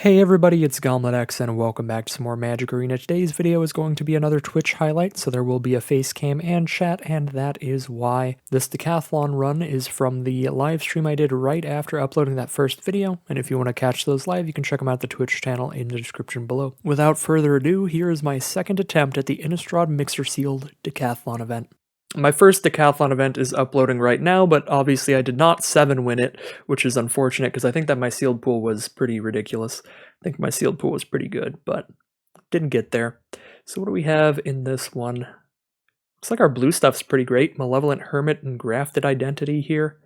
Hey everybody, it's GauntletX and welcome back to some more Magic Arena. Today's video is going to be another Twitch highlight, so there will be a face cam and chat, and that is why. This Decathlon run is from the live stream I did right after uploading that first video, and if you want to catch those live, you can check them out at the Twitch channel in the description below. Without further ado, here is my second attempt at the Innistrad Mixer Sealed Decathlon event. My first Decathlon event is uploading right now, but obviously I did not 7-win it, which is unfortunate because I think that my sealed pool was pretty ridiculous. I think my sealed pool was pretty good, but didn't get there. So what do we have in this one? Looks like our blue stuff's pretty great. Malevolent Hermit and Grafted Identity here.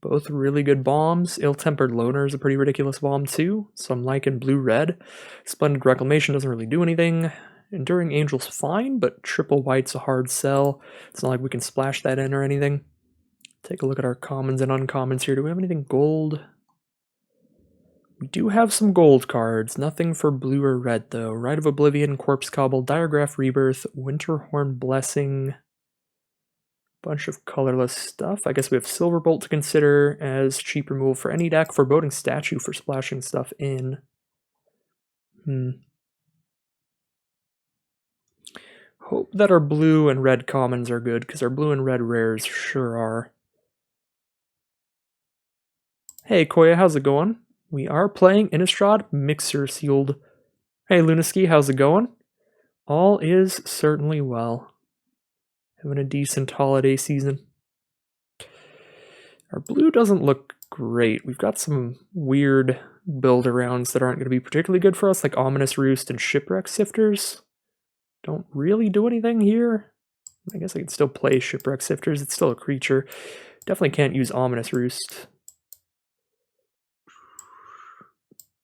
Both really good bombs. Ill-Tempered Loner is a pretty ridiculous bomb too, so I'm liking blue-red. Splendid Reclamation doesn't really do anything. Enduring Angel's fine, but triple white's a hard sell. It's not like we can splash that in or anything. Take a look at our commons and uncommons here. Do we have anything gold? We do have some gold cards. Nothing for blue or red, though. Rite of Oblivion, Corpse Cobble, Diregraph Rebirth, Winterhorn Blessing. Bunch of colorless stuff. I guess we have Silverbolt to consider as cheap removal for any deck. Foreboding Statue for splashing stuff in. Hope that our blue and red commons are good, because our blue and red rares sure are. Hey Koya, how's it going? We are playing Innistrad Mixer Sealed. Hey Lunaski, how's it going? All is certainly well. Having a decent holiday season. Our blue doesn't look great. We've got some weird build-arounds that aren't going to be particularly good for us, like Ominous Roost and Shipwreck Sifters. Don't really do anything here. I guess I can still play Shipwreck Sifters. It's still a creature. Definitely can't use Ominous Roost.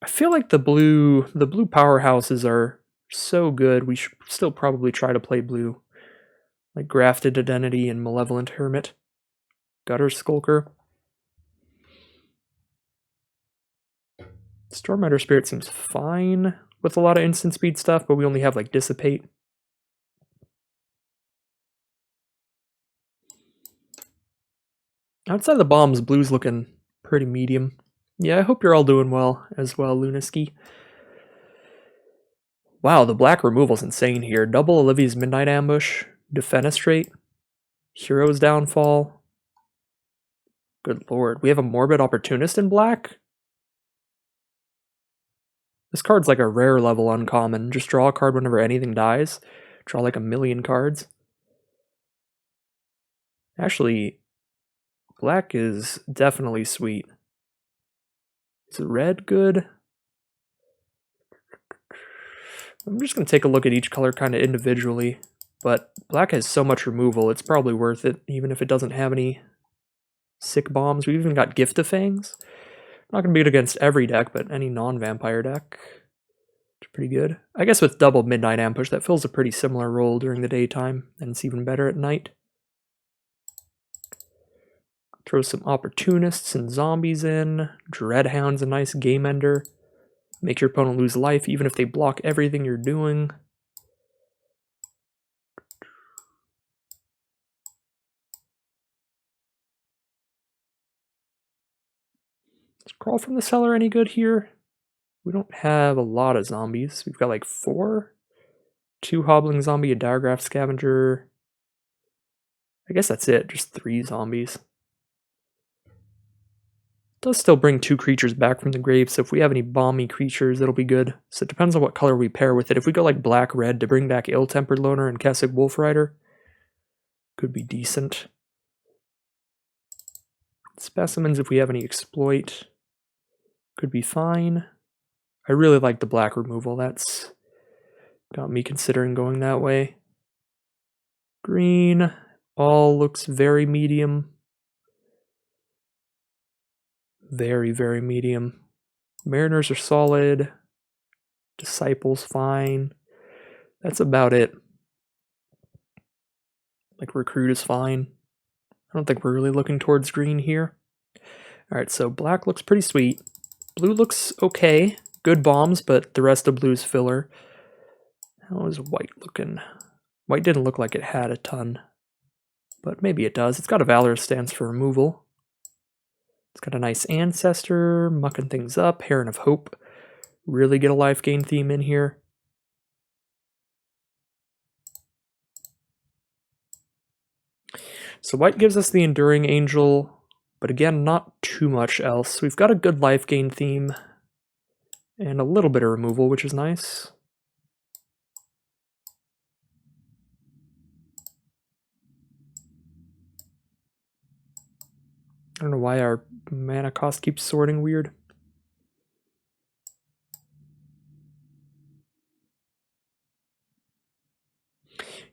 I feel like the blue powerhouses are so good. We should still probably try to play blue. Like Grafted Identity and Malevolent Hermit. Gutter Skulker. Stormrider Spirit seems fine with a lot of instant speed stuff, but we only have like Dissipate. Outside the bombs, blue's looking pretty medium. Yeah, I hope you're all doing well as well, Lunaski. Wow, the black removal's insane here. Double Olivia's Midnight Ambush, Defenestrate, Hero's Downfall. Good lord, we have a Morbid Opportunist in black? This card's like a rare level uncommon. Just draw a card whenever anything dies. Draw like a million cards. Actually, black is definitely sweet. Is red good? I'm just going to take a look at each color kind of individually, but black has so much removal, it's probably worth it, even if it doesn't have any sick bombs. We've even got Gift of Fangs. Not going to be good against every deck, but any non-vampire deck. It's pretty good. I guess with double Midnight Ambush, that fills a pretty similar role during the daytime, and it's even better at night. Throw some Opportunists and Zombies in. Dreadhound's a nice game ender. Make your opponent lose life even if they block everything you're doing. Is Crawl from the Cellar any good here? We don't have a lot of zombies. We've got like 4. 2 Hobbling Zombie, a Diregraph Scavenger. I guess that's it, just 3 zombies. Does still bring 2 creatures back from the grave, so if we have any bomby creatures, it'll be good. So it depends on what color we pair with it. If we go like black-red to bring back Ill-Tempered Loner and Kessig Wolfrider, could be decent. Specimens, if we have any exploit, could be fine. I really like the black removal. That's got me considering going that way. Green, all looks very medium. Very, very medium. Mariners are solid. Disciples fine. That's about it. Like Recruit is fine. I don't think we're really looking towards green here. Alright, so black looks pretty sweet. Blue looks okay. Good bombs, but the rest of blue's filler. How is white looking? White didn't look like it had a ton. But maybe it does. It's got a Valorous stance for removal. It's got a nice Ancestor, mucking things up. Heron of Hope. really get a life gain theme in here. So white gives us the Enduring Angel, but again, not too much else. We've got a good life gain theme and a little bit of removal, which is nice. I don't know why our mana cost keeps sorting weird.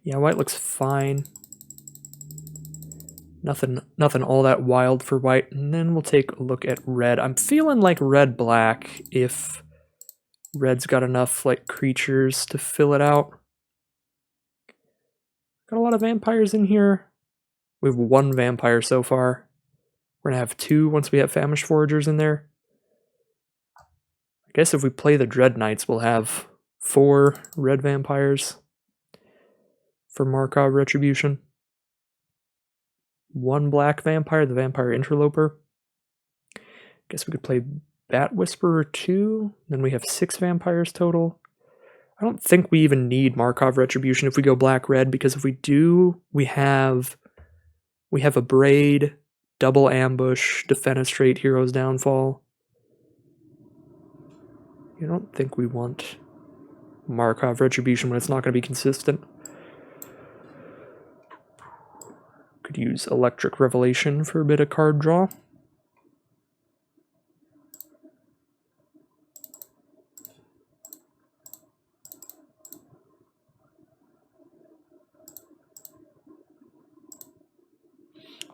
Yeah, white looks fine. Nothing all that wild for white. And then we'll take a look at red. I'm feeling like red-black if red's got enough like creatures to fill it out. Got a lot of vampires in here. We have 1 vampire so far. We're gonna have 2 once we have Famished Foragers in there. I guess if we play the Dread Knights, we'll have 4 red vampires for Markov Retribution. 1 black vampire, the Vampire Interloper. Guess we could play Bat Whisperer 2. Then we have 6 vampires total. I don't think we even need Markov Retribution if we go black-red, because if we do, we have a Braid, Double Ambush, Defenestrate, Hero's Downfall. I don't think we want Markov Retribution when it's not going to be consistent. Could use Electric Revelation for a bit of card draw.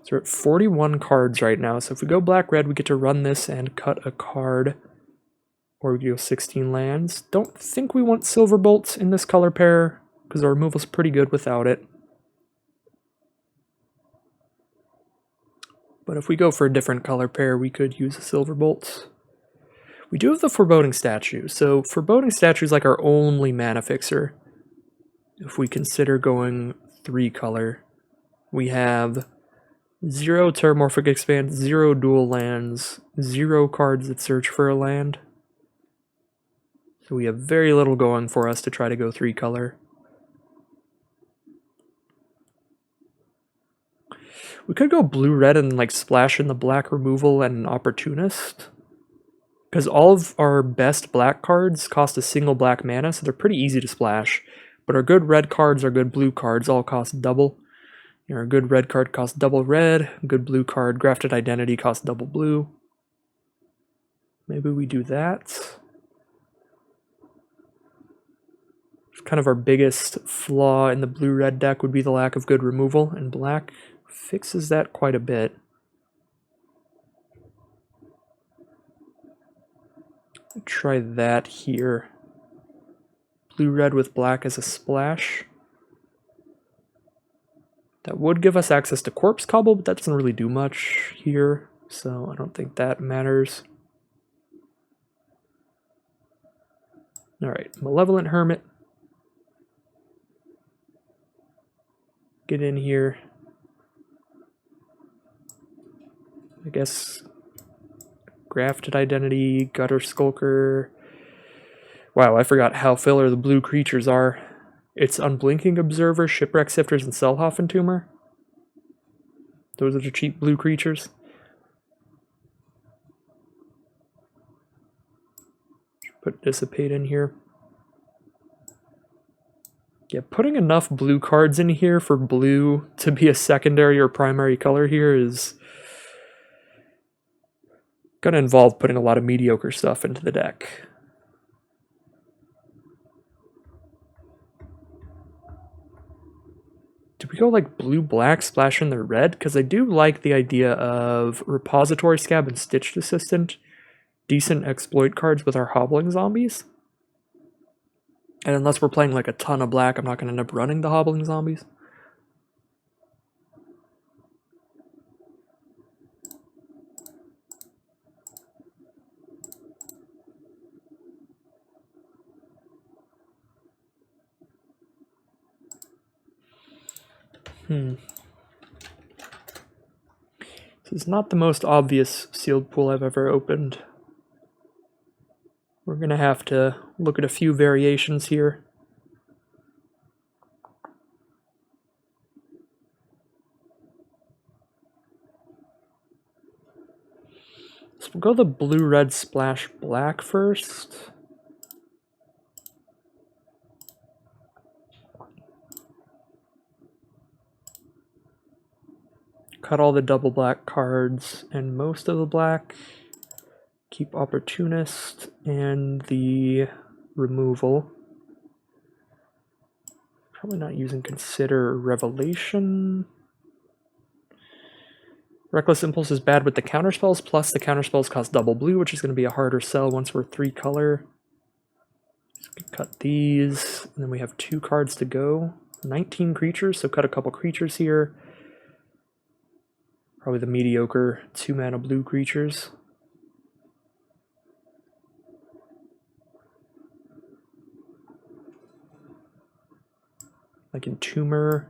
So we're at 41 cards right now, so if we go black-red, we get to run this and cut a card. Or we go 16 lands. Don't think we want Silverbolt in this color pair, because our removal's pretty good without it. But if we go for a different color pair, we could use a Silverbolt. We do have the Foreboding Statue, so Foreboding Statue is like our only mana fixer. If we consider going 3 color, we have 0 Terramorphic Expand, 0 dual lands, 0 cards that search for a land. So we have very little going for us to try to go 3 color. We could go blue-red and like splash in the black removal and an Opportunist. Because all of our best black cards cost a single black mana, so they're pretty easy to splash. But our good red cards, our good blue cards all cost double. You know, our good red card costs double red, good blue card, Grafted Identity costs double blue. Maybe we do that. Kind of our biggest flaw in the blue-red deck would be the lack of good removal, and black fixes that quite a bit. Try that here. Blue-red with black as a splash. That would give us access to Corpse Cobble, but that doesn't really do much here, so I don't think that matters. Alright, Malevolent Hermit. Get in here. I guess Grafted Identity, Gutter Skulker. Wow, I forgot how filler the blue creatures are. It's Unblinking Observer, Shipwreck Sifters, and Selhoffen Tumor. Those are the cheap blue creatures. Put Dissipate in here. Yeah, putting enough blue cards in here for blue to be a secondary or primary color here is gonna involve putting a lot of mediocre stuff into the deck. Do we go like blue-black, splash in the red? Because I do like the idea of Repository Scab and Stitched Assistant. Decent exploit cards with our Hobbling Zombies. And unless we're playing like a ton of black, I'm not going to end up running the Hobbling Zombies. This is not the most obvious sealed pool I've ever opened. We're going to have to look at a few variations here. So we'll go the blue-red splash black first. Cut all the double black cards and most of the black. Keep Opportunist and the removal. Probably not using Consider Revelation. Reckless Impulse is bad with the counterspells, plus the counterspells cost double blue, which is going to be a harder sell once we're 3 color. Cut these, and then we have 2 cards to go. 19 creatures, so cut a couple creatures here. Probably the mediocre 2-mana blue creatures. Like Entomber,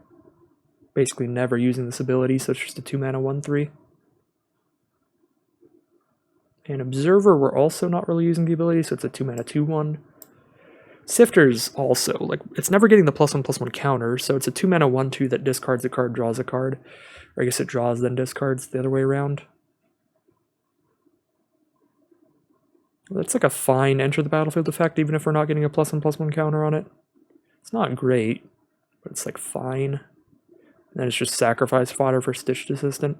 basically never using this ability, so it's just a 2-mana 1/3. And Observer, we're also not really using the ability, so it's a 2-mana 2/1. Sifters also, like, it's never getting the +1/+1 counter, so it's a 2-mana 1/2 that discards a card, draws a card. Or I guess it draws, then discards the other way around. That's like a fine enter the battlefield effect, even if we're not getting a +1/+1 counter on it. It's not great, but it's like fine. And then it's just sacrifice fodder for Stitched Assistant.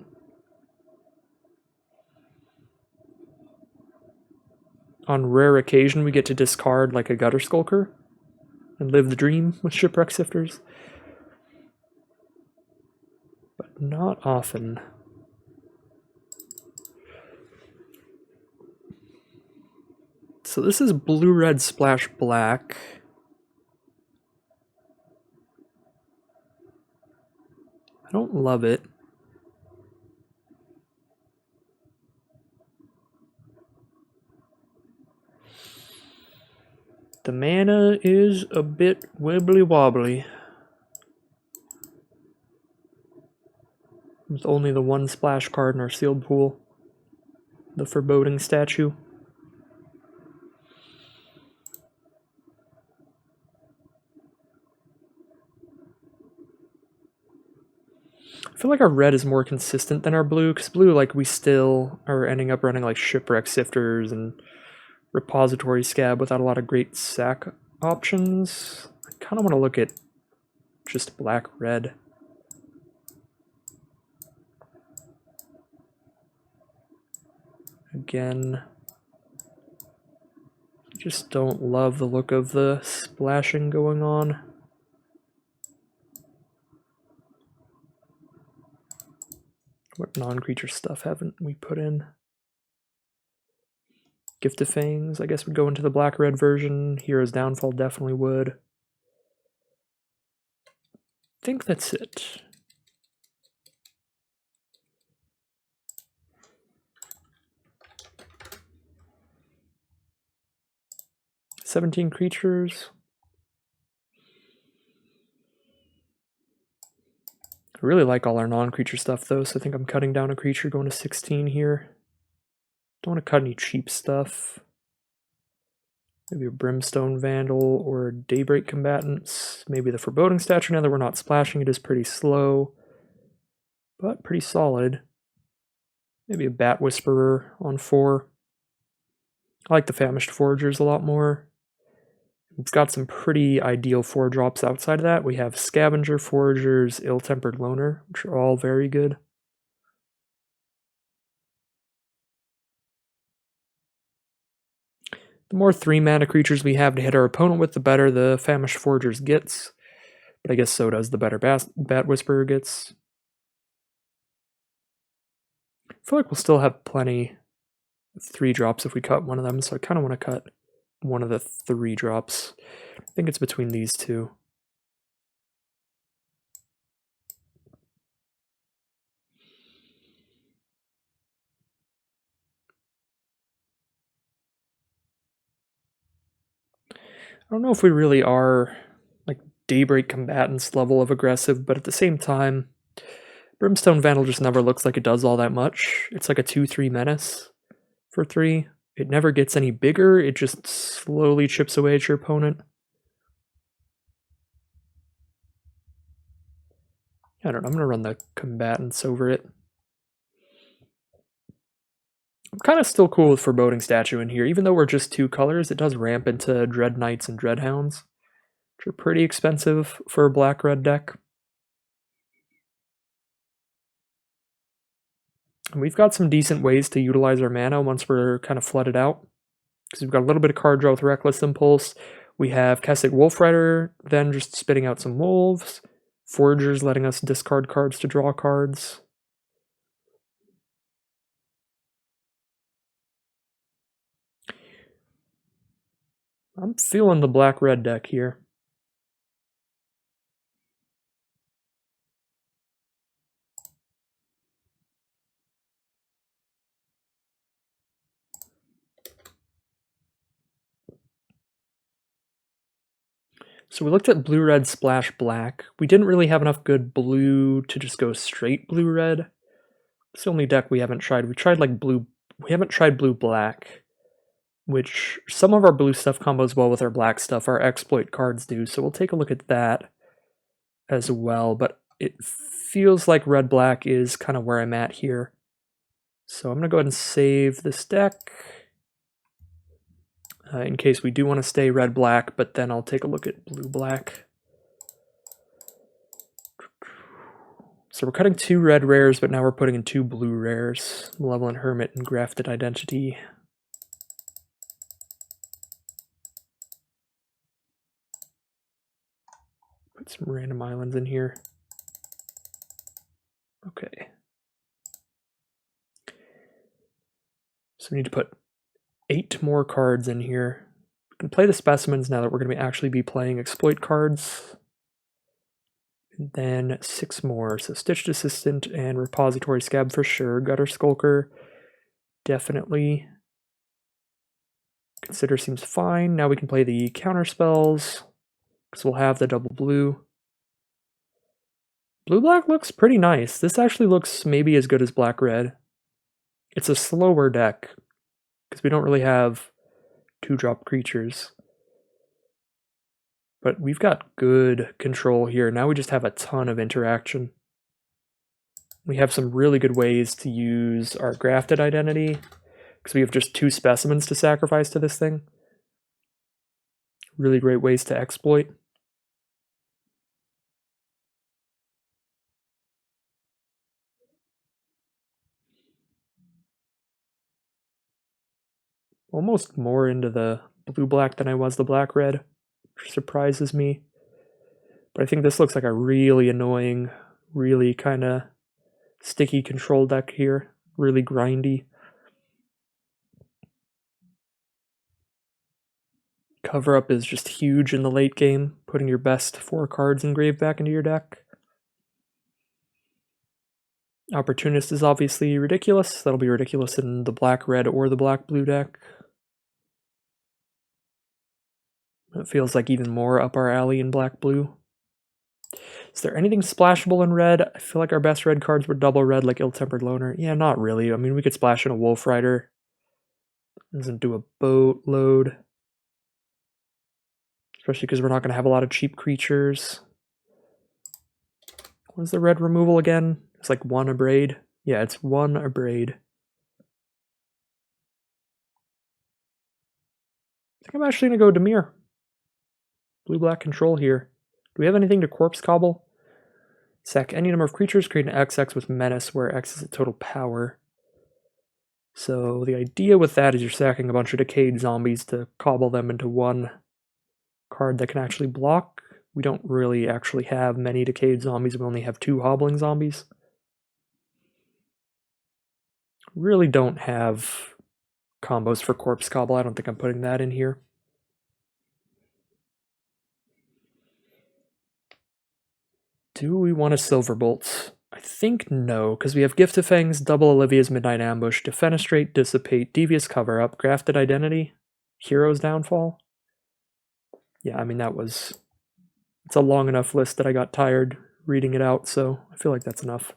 On rare occasion, we get to discard like a Gutter Skulker and live the dream with Shipwreck Sifters. But not often. So this is blue-red splash black. I don't love it. The mana is a bit wibbly-wobbly. With only the 1 splash card in our sealed pool. The Foreboding Statue. I feel like our red is more consistent than our blue, because blue, like, we still are ending up running like Shipwreck Sifters and Repository Scab without a lot of great sack options. I kind of want to look at just black-red. Again, just don't love the look of the splashing going on. What non-creature stuff haven't we put in? Gift of Fangs, I guess, would go into the black-red version. Hero's Downfall definitely would. I think that's it. $17 creatures. I really like all our non-creature stuff though, so I think I'm cutting down a creature, going to 16 here. Don't want to cut any cheap stuff. Maybe a Brimstone Vandal or Daybreak Combatants. Maybe the Foreboding Statue. Now that we're not splashing, it is pretty slow, but pretty solid. Maybe a Bat Whisperer on 4. I like the Famished Foragers a lot more. It's got some pretty ideal 4-drops outside of that. We have Scavenger, Foragers, Ill-Tempered Loner, which are all very good. The more 3-mana creatures we have to hit our opponent with, the better the Famished Foragers gets. But I guess so does the better Bat Whisperer gets. I feel like we'll still have plenty of 3-drops if we cut one of them, so I kind of want to cut one of the 3-drops. I think it's between these two. I don't know if we really are like Daybreak Combatants level of aggressive, but at the same time, Brimstone Vandal just never looks like it does all that much. It's like a 2/3 menace for 3. It never gets any bigger, it just slowly chips away at your opponent. I don't know, I'm gonna run the combatants over it. I'm kind of still cool with Foreboding Statue in here. Even though we're just 2 colors, it does ramp into Dread Knights and Dreadhounds, which are pretty expensive for a black-red deck. And we've got some decent ways to utilize our mana once we're kind of flooded out. Because we've got a little bit of card draw with Reckless Impulse. We have Kessig Wolfrider, then just spitting out some wolves. Foragers letting us discard cards to draw cards. I'm feeling the black-red deck here. So we looked at blue-red splash black. We didn't really have enough good blue to just go straight blue-red. It's the only deck we haven't tried. We tried like blue. We haven't tried blue-black, which some of our blue stuff combos well with our black stuff. Our exploit cards do, so we'll take a look at that as well. But it feels like red-black is kind of where I'm at here. So I'm going to go ahead and save this deck. In case we do want to stay red-black, but then I'll take a look at blue-black. So we're cutting 2 red rares, but now we're putting in 2 blue rares. Malevolent Hermit and Grafted Identity. Put some random islands in here. Okay. So we need to put 8 more cards in here. We can play the specimens now that we're going to actually be playing exploit cards. And then 6 more. So Stitched Assistant and Repository Scab for sure. Gutter Skulker, definitely. Consider seems fine. Now we can play the counter spells, because we'll have the double blue. Blue-black looks pretty nice. This actually looks maybe as good as black-red. It's a slower deck, because we don't really have 2-drop creatures. But we've got good control here. Now we just have a ton of interaction. We have some really good ways to use our Grafted Identity, because we have just 2 specimens to sacrifice to this thing. Really great ways to exploit. Almost more into the blue-black than I was the black-red, which surprises me. But I think this looks like a really annoying, really kind of sticky control deck here. Really grindy. Cover Up is just huge in the late game, putting your best 4 cards engraved back into your deck. Opportunist is obviously ridiculous. That'll be ridiculous in the black-red or the black-blue deck. It feels like even more up our alley in black-blue. Is there anything splashable in red? I feel like our best red cards were double red, like Ill-Tempered Loner. Yeah, not really. I mean, we could splash in a Wolf Rider. Doesn't do a boatload. Especially because we're not going to have a lot of cheap creatures. What's the red removal again? It's like 1 Abrade. Yeah, it's 1 Abrade. I think I'm actually going to go Dimir. Blue-black control here. Do we have anything to Corpse Cobble? Sack any number of creatures, create an XX with Menace, where X is a total power. So the idea with that is you're sacking a bunch of Decayed Zombies to cobble them into 1 card that can actually block. We don't really actually have many Decayed Zombies, we only have 2 Hobbling Zombies. Really don't have combos for Corpse Cobble. I don't think I'm putting that in here. Do we want a Silverbolt? I think no, because we have Gift of Fangs, double Olivia's Midnight Ambush, Defenestrate, Dissipate, Devious Cover Up, Grafted Identity, Hero's Downfall. Yeah, I mean, it's a long enough list that I got tired reading it out, so I feel like that's enough.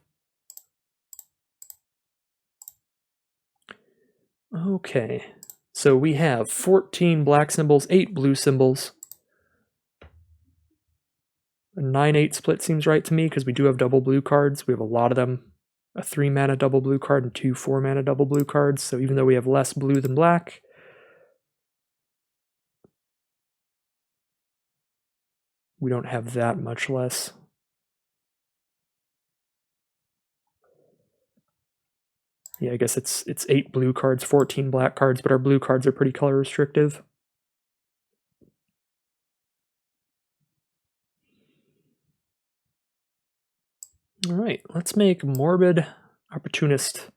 Okay, So we have 14 black symbols, 8 blue symbols. A 9-8 split seems right to me because we do have double blue cards. We have a lot of them. A 3-mana double blue card and 2 4-mana double blue cards. So even though we have less blue than black, we don't have that much less. Yeah, I guess it's 8 blue cards, 14 black cards, but our blue cards are pretty color restrictive. All right, let's make Morbid, Opportunist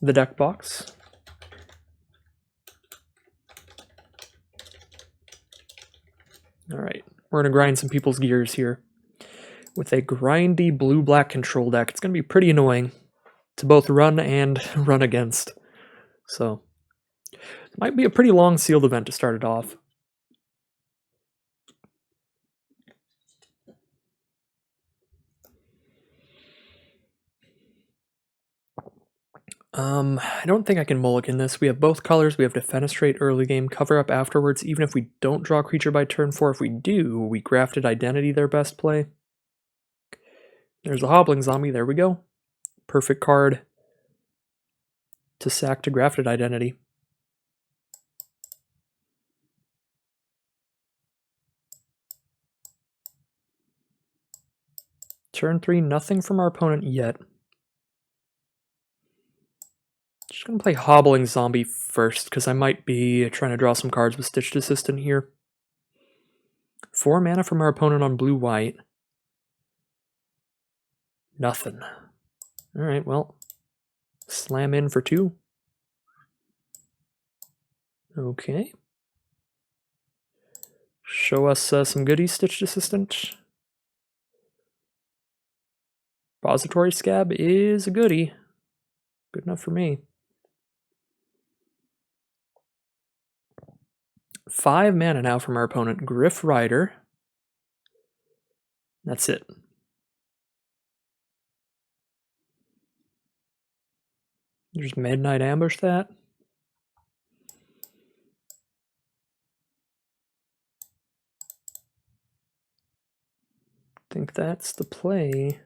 the deck box. All right, we're gonna grind some people's gears here with a grindy blue-black control deck. It's gonna be pretty annoying to both run and run against. So it might be a pretty long sealed event to start it off. I don't think I can mulligan this. We have both colors. We have Defenestrate early game, cover up afterwards. Even if we don't draw a creature by turn 4, if we do, we Grafted Identity their best play. There's a Hobbling Zombie. There we go. Perfect card to sack to Grafted Identity. Turn 3, nothing from our opponent yet. Just gonna play Hobbling Zombie first, because I might be trying to draw some cards with Stitched Assistant here. 4 mana from our opponent on blue-white. Nothing. Alright, well, slam in for 2. Okay. Show us some goodies, Stitched Assistant. Repository Scab is a goodie. Good enough for me. 5 mana now from our opponent. Griff Rider. That's it. Just Midnight Ambush that. I think that's the play.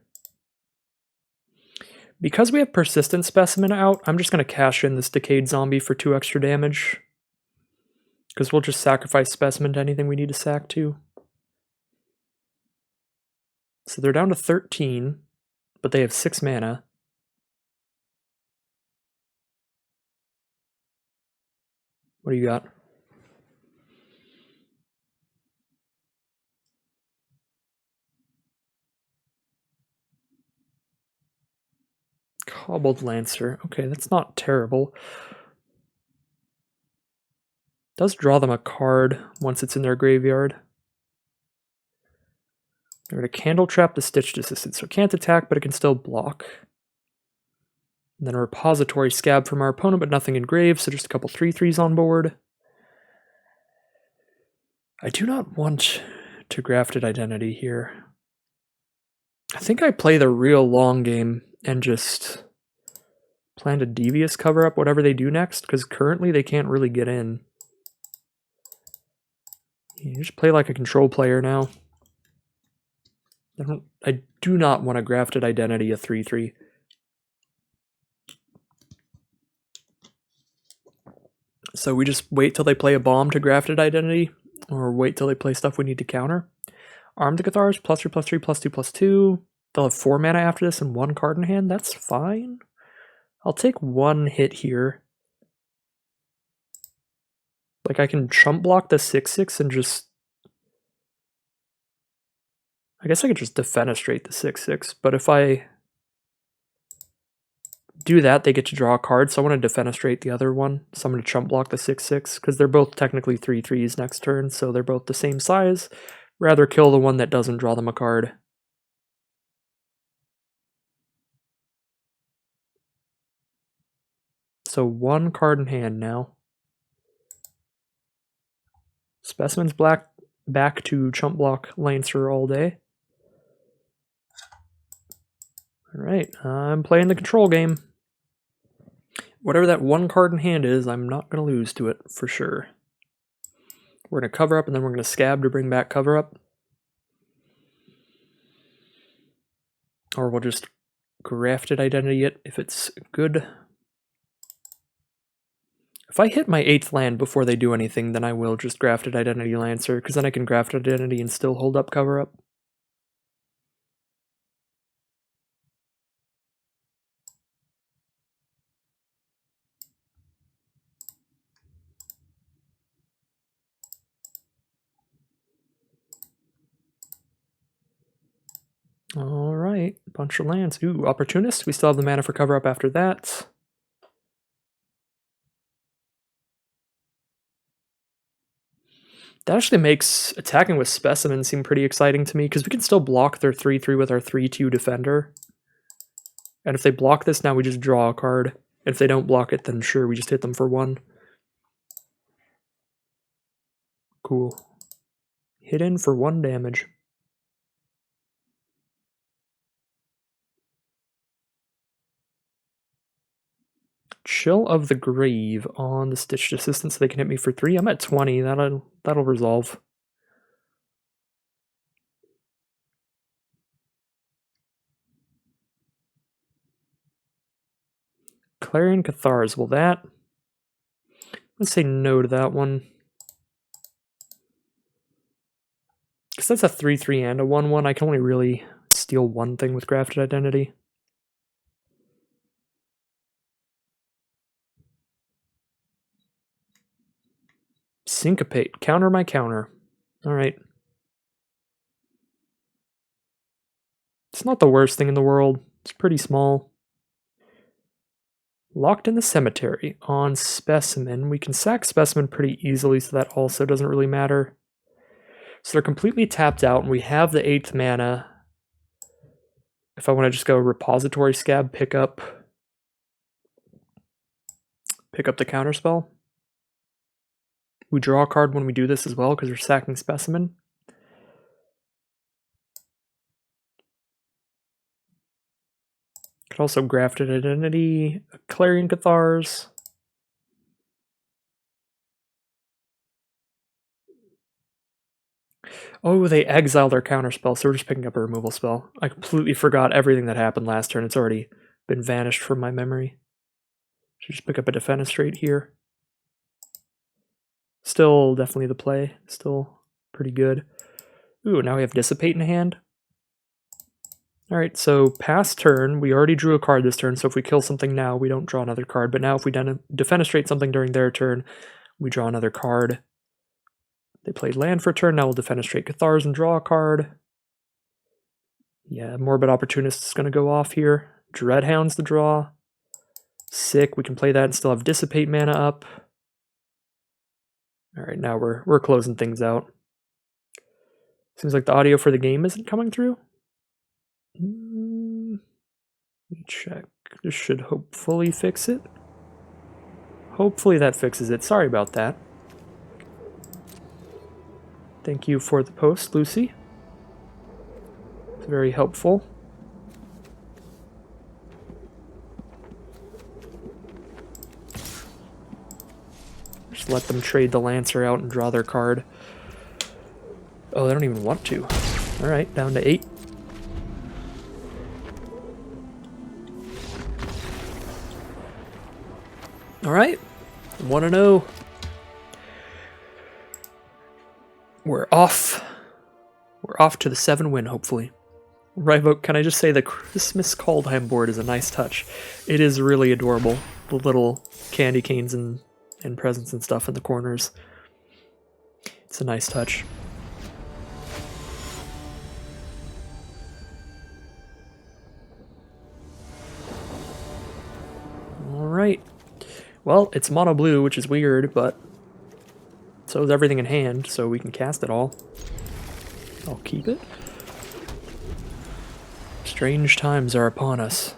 Because we have Persistent Specimen out, I'm just going to cash in this Decayed Zombie for 2 extra damage. Because we'll just sacrifice Specimen to anything we need to sack to. So they're down to 13, but they have 6 mana. What do you got? Cobbled Lancer. Okay, that's not terrible. Does draw them a card once it's in their graveyard. They're going to Candle Trap the Stitched Assistant, so it can't attack, but it can still block. And then a Repository Scab from our opponent, but nothing engraved, so just a couple 3/3s on board. I do not want to Grafted Identity here. I think I play the real long game and just plan to Devious cover up whatever they do next, because currently they can't really get in. You just play like a control player now. I do not want to Grafted Identity a 3/3. So we just wait till they play a bomb to Grafted Identity, or wait till they play stuff we need to counter. Armed Cathars, +3/+3, +2/+2. They'll have 4 mana after this and 1 card in hand. That's fine. I'll take 1 hit here. Like, I can chump block the 6/6 and just... I guess I could just Defenestrate the 6/6, but if I do that, they get to draw a card, so I want to Defenestrate the other one. So I'm going to chump block the 6/6, because they're both technically 3/3s next turn, so they're both the same size. Rather kill the one that doesn't draw them a card. So 1 card in hand now. Specimen's back to chump block Lancer all day. Alright, I'm playing the control game. Whatever that one card in hand is, I'm not going to lose to it, for sure. We're going to cover up, and then we're going to scab to bring back cover up. Or we'll just grafted identity it if it's good. If I hit my 8th land before they do anything, then I will just grafted identity Lancer, because then I can grafted identity and still hold up cover up. Alright, bunch of lands. Ooh, Opportunist. We still have the mana for cover up after that. That actually makes attacking with Specimen seem pretty exciting to me, because we can still block their 3/3 with our 3/2 Defender. And if they block this, now we just draw a card. And if they don't block it, then sure, we just hit them for 1. Cool. Hit in for 1 damage. Chill of the Grave on the Stitched Assistant so they can hit me for 3. I'm at 20. That'll resolve. Clarion Cathars. Well, that... Let's say no to that one. Because that's a 3/3 and a 1/1. I can only really steal one thing with Grafted Identity. Syncopate. Counter my counter. Alright. It's not the worst thing in the world. It's pretty small. Locked in the Cemetery on Specimen. We can sack Specimen pretty easily, so that also doesn't really matter. So they're completely tapped out, and we have the 8th mana. If I want to just go Repository Scab, pick up the counterspell. We draw a card when we do this as well, because we're sacking Specimen. Could also Grafted Identity, Clarion Cathars. Oh, they exiled their counterspell, so we're just picking up a removal spell. I completely forgot everything that happened last turn. It's already been vanished from my memory. Should just pick up a Defenestrate here. Still definitely the play. Still pretty good. Ooh, now we have Dissipate in hand. Alright, so past turn, we already drew a card this turn, so if we kill something now, we don't draw another card. But now if we Defenestrate something during their turn, we draw another card. They played land for a turn, now we'll Defenestrate Cathars and draw a card. Yeah, Morbid Opportunist is going to go off here. Dreadhound's the draw. Sick, we can play that and still have Dissipate mana up. Alright, now we're closing things out. Seems like the audio for the game isn't coming through. Let me check. This should hopefully fix it. Hopefully that fixes it. Sorry about that. Thank you for the post, Lucy. It's very helpful. Just let them trade the Lancer out and draw their card. Oh, they don't even want to. Alright, down to 8. Alright, 1-0. We're off. We're off to the 7 win, hopefully. Rivoke, can I just say the Christmas Kaldheim board is a nice touch. It is really adorable. The little candy canes and presents and stuff in the corners. It's a nice touch. Alright. Well, it's mono blue, which is weird, but so is everything in hand, so we can cast it all. I'll keep it. Strange times are upon us.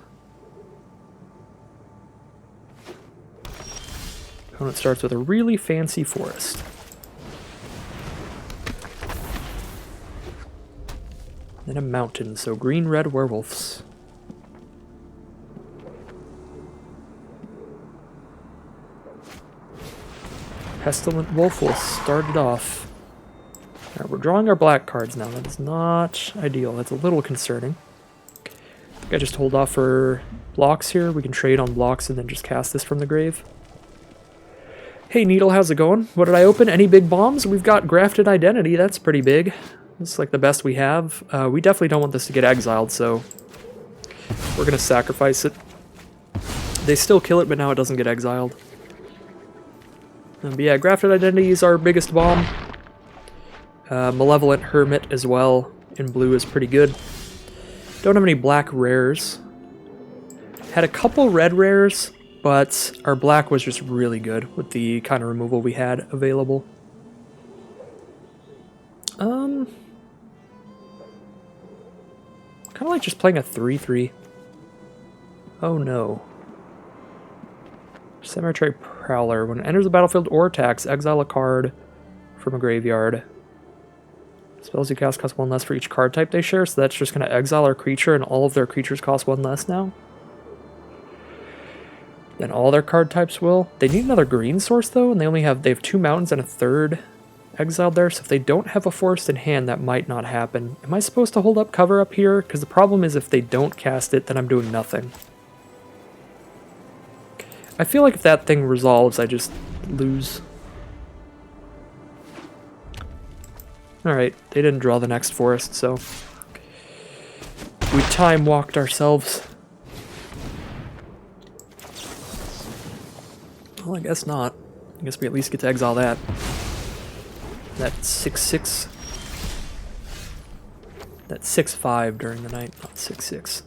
Opponent starts with a really fancy forest. Then a mountain, so green-red werewolves. Pestilent Wolf will start it off. Alright, we're drawing our black cards now. That is not ideal. That's a little concerning. I think I just hold off for blocks here. We can trade on blocks and then just cast this from the grave. Hey Needle, how's it going? What did I open? Any big bombs? We've got Grafted Identity. That's pretty big. It's like the best we have. We definitely don't want this to get exiled, so we're going to sacrifice it. They still kill it, but now it doesn't get exiled. But yeah, Grafted Identity is our biggest bomb. Malevolent Hermit as well in blue is pretty good. Don't have any black rares. Had a couple red rares, but our black was just really good with the kind of removal we had available. Kind of like just playing a 3-3. Oh no. Cemetery Prowler. When it enters the battlefield or attacks, exile a card from a graveyard. Spells you cast cost 1 less for each card type they share, so that's just going to exile our creature, and all of their creatures cost 1 less now. Then all their card types will. They need another green source though, and they have 2 mountains and a 3rd exiled there, so if they don't have a forest in hand, that might not happen. Am I supposed to hold up cover up here? Because the problem is if they don't cast it, then I'm doing nothing. I feel like if that thing resolves, I just lose. Alright, they didn't draw the next forest, so we time-walked ourselves. Well, I guess not. I guess we at least get to exile that. That's 6-6. That's 6-5 during the night, not 6-6.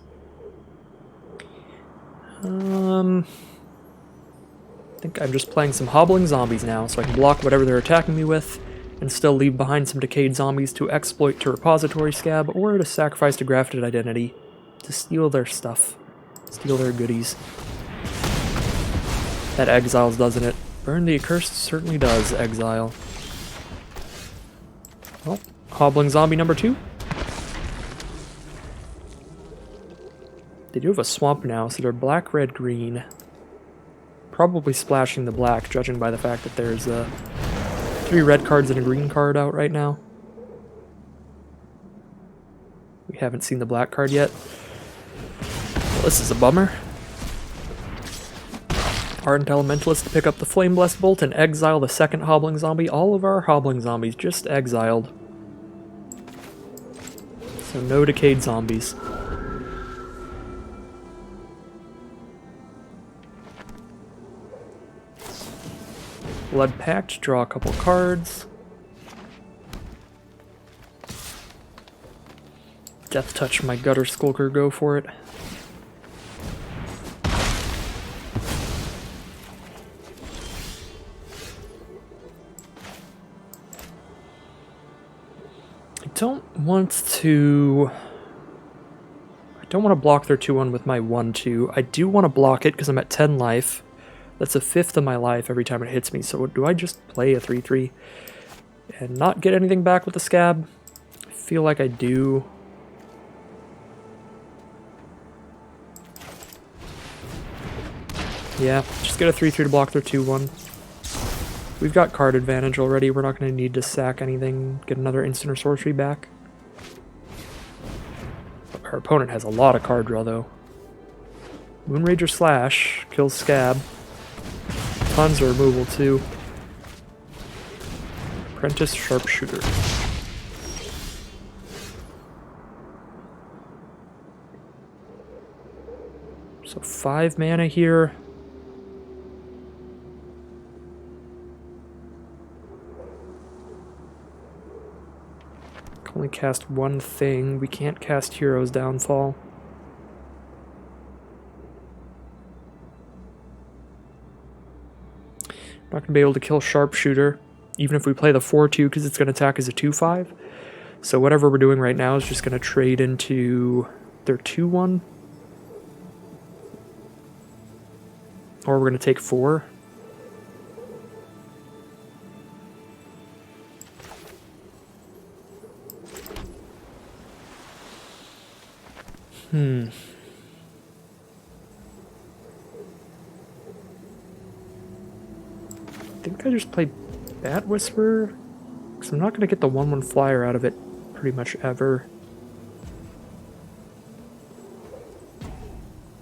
I think I'm just playing some Hobbling Zombies now, so I can block whatever they're attacking me with, and still leave behind some Decayed Zombies to exploit to Repository Scab, or to sacrifice to Grafted Identity to steal their stuff, steal their goodies. That exiles, doesn't it? Burn the Accursed certainly does exile. Well, Hobbling Zombie number 2. They do have a swamp now, so they're black, red, green. Probably splashing the black, judging by the fact that there's 3 red cards and a green card out right now. We haven't seen the black card yet. Well, this is a bummer. Ardent Elementalist to pick up the Flame Blessed Bolt and exile the 2nd Hobbling Zombie. All of our Hobbling Zombies just exiled. So no Decayed Zombies. Blood Pact, draw a couple cards. Death Touch my Gutter Skulker, go for it. I don't want to block their 2-1 with my 1-2. I do want to block it because I'm at 10 life. That's a 5th of my life every time it hits me, so do I just play a 3-3 and not get anything back with the Scab? I feel like I do. Yeah, just get a 3-3 to block their 2-1. We've got card advantage already, we're not going to need to sack anything, get another instant or sorcery back. Our opponent has a lot of card draw though. Moonrager Slash kills Scab. Tons of removal too. Apprentice Sharpshooter. So 5 mana here. Can only cast 1 thing. We can't cast Hero's Downfall. Not going to be able to kill Sharpshooter, even if we play the 4-2, because it's going to attack as a 2-5. So whatever we're doing right now is just going to trade into their 2-1. Or we're going to take 4. I think I just play Bat Whisper? Because I'm not going to get the 1/1 flyer out of it pretty much ever.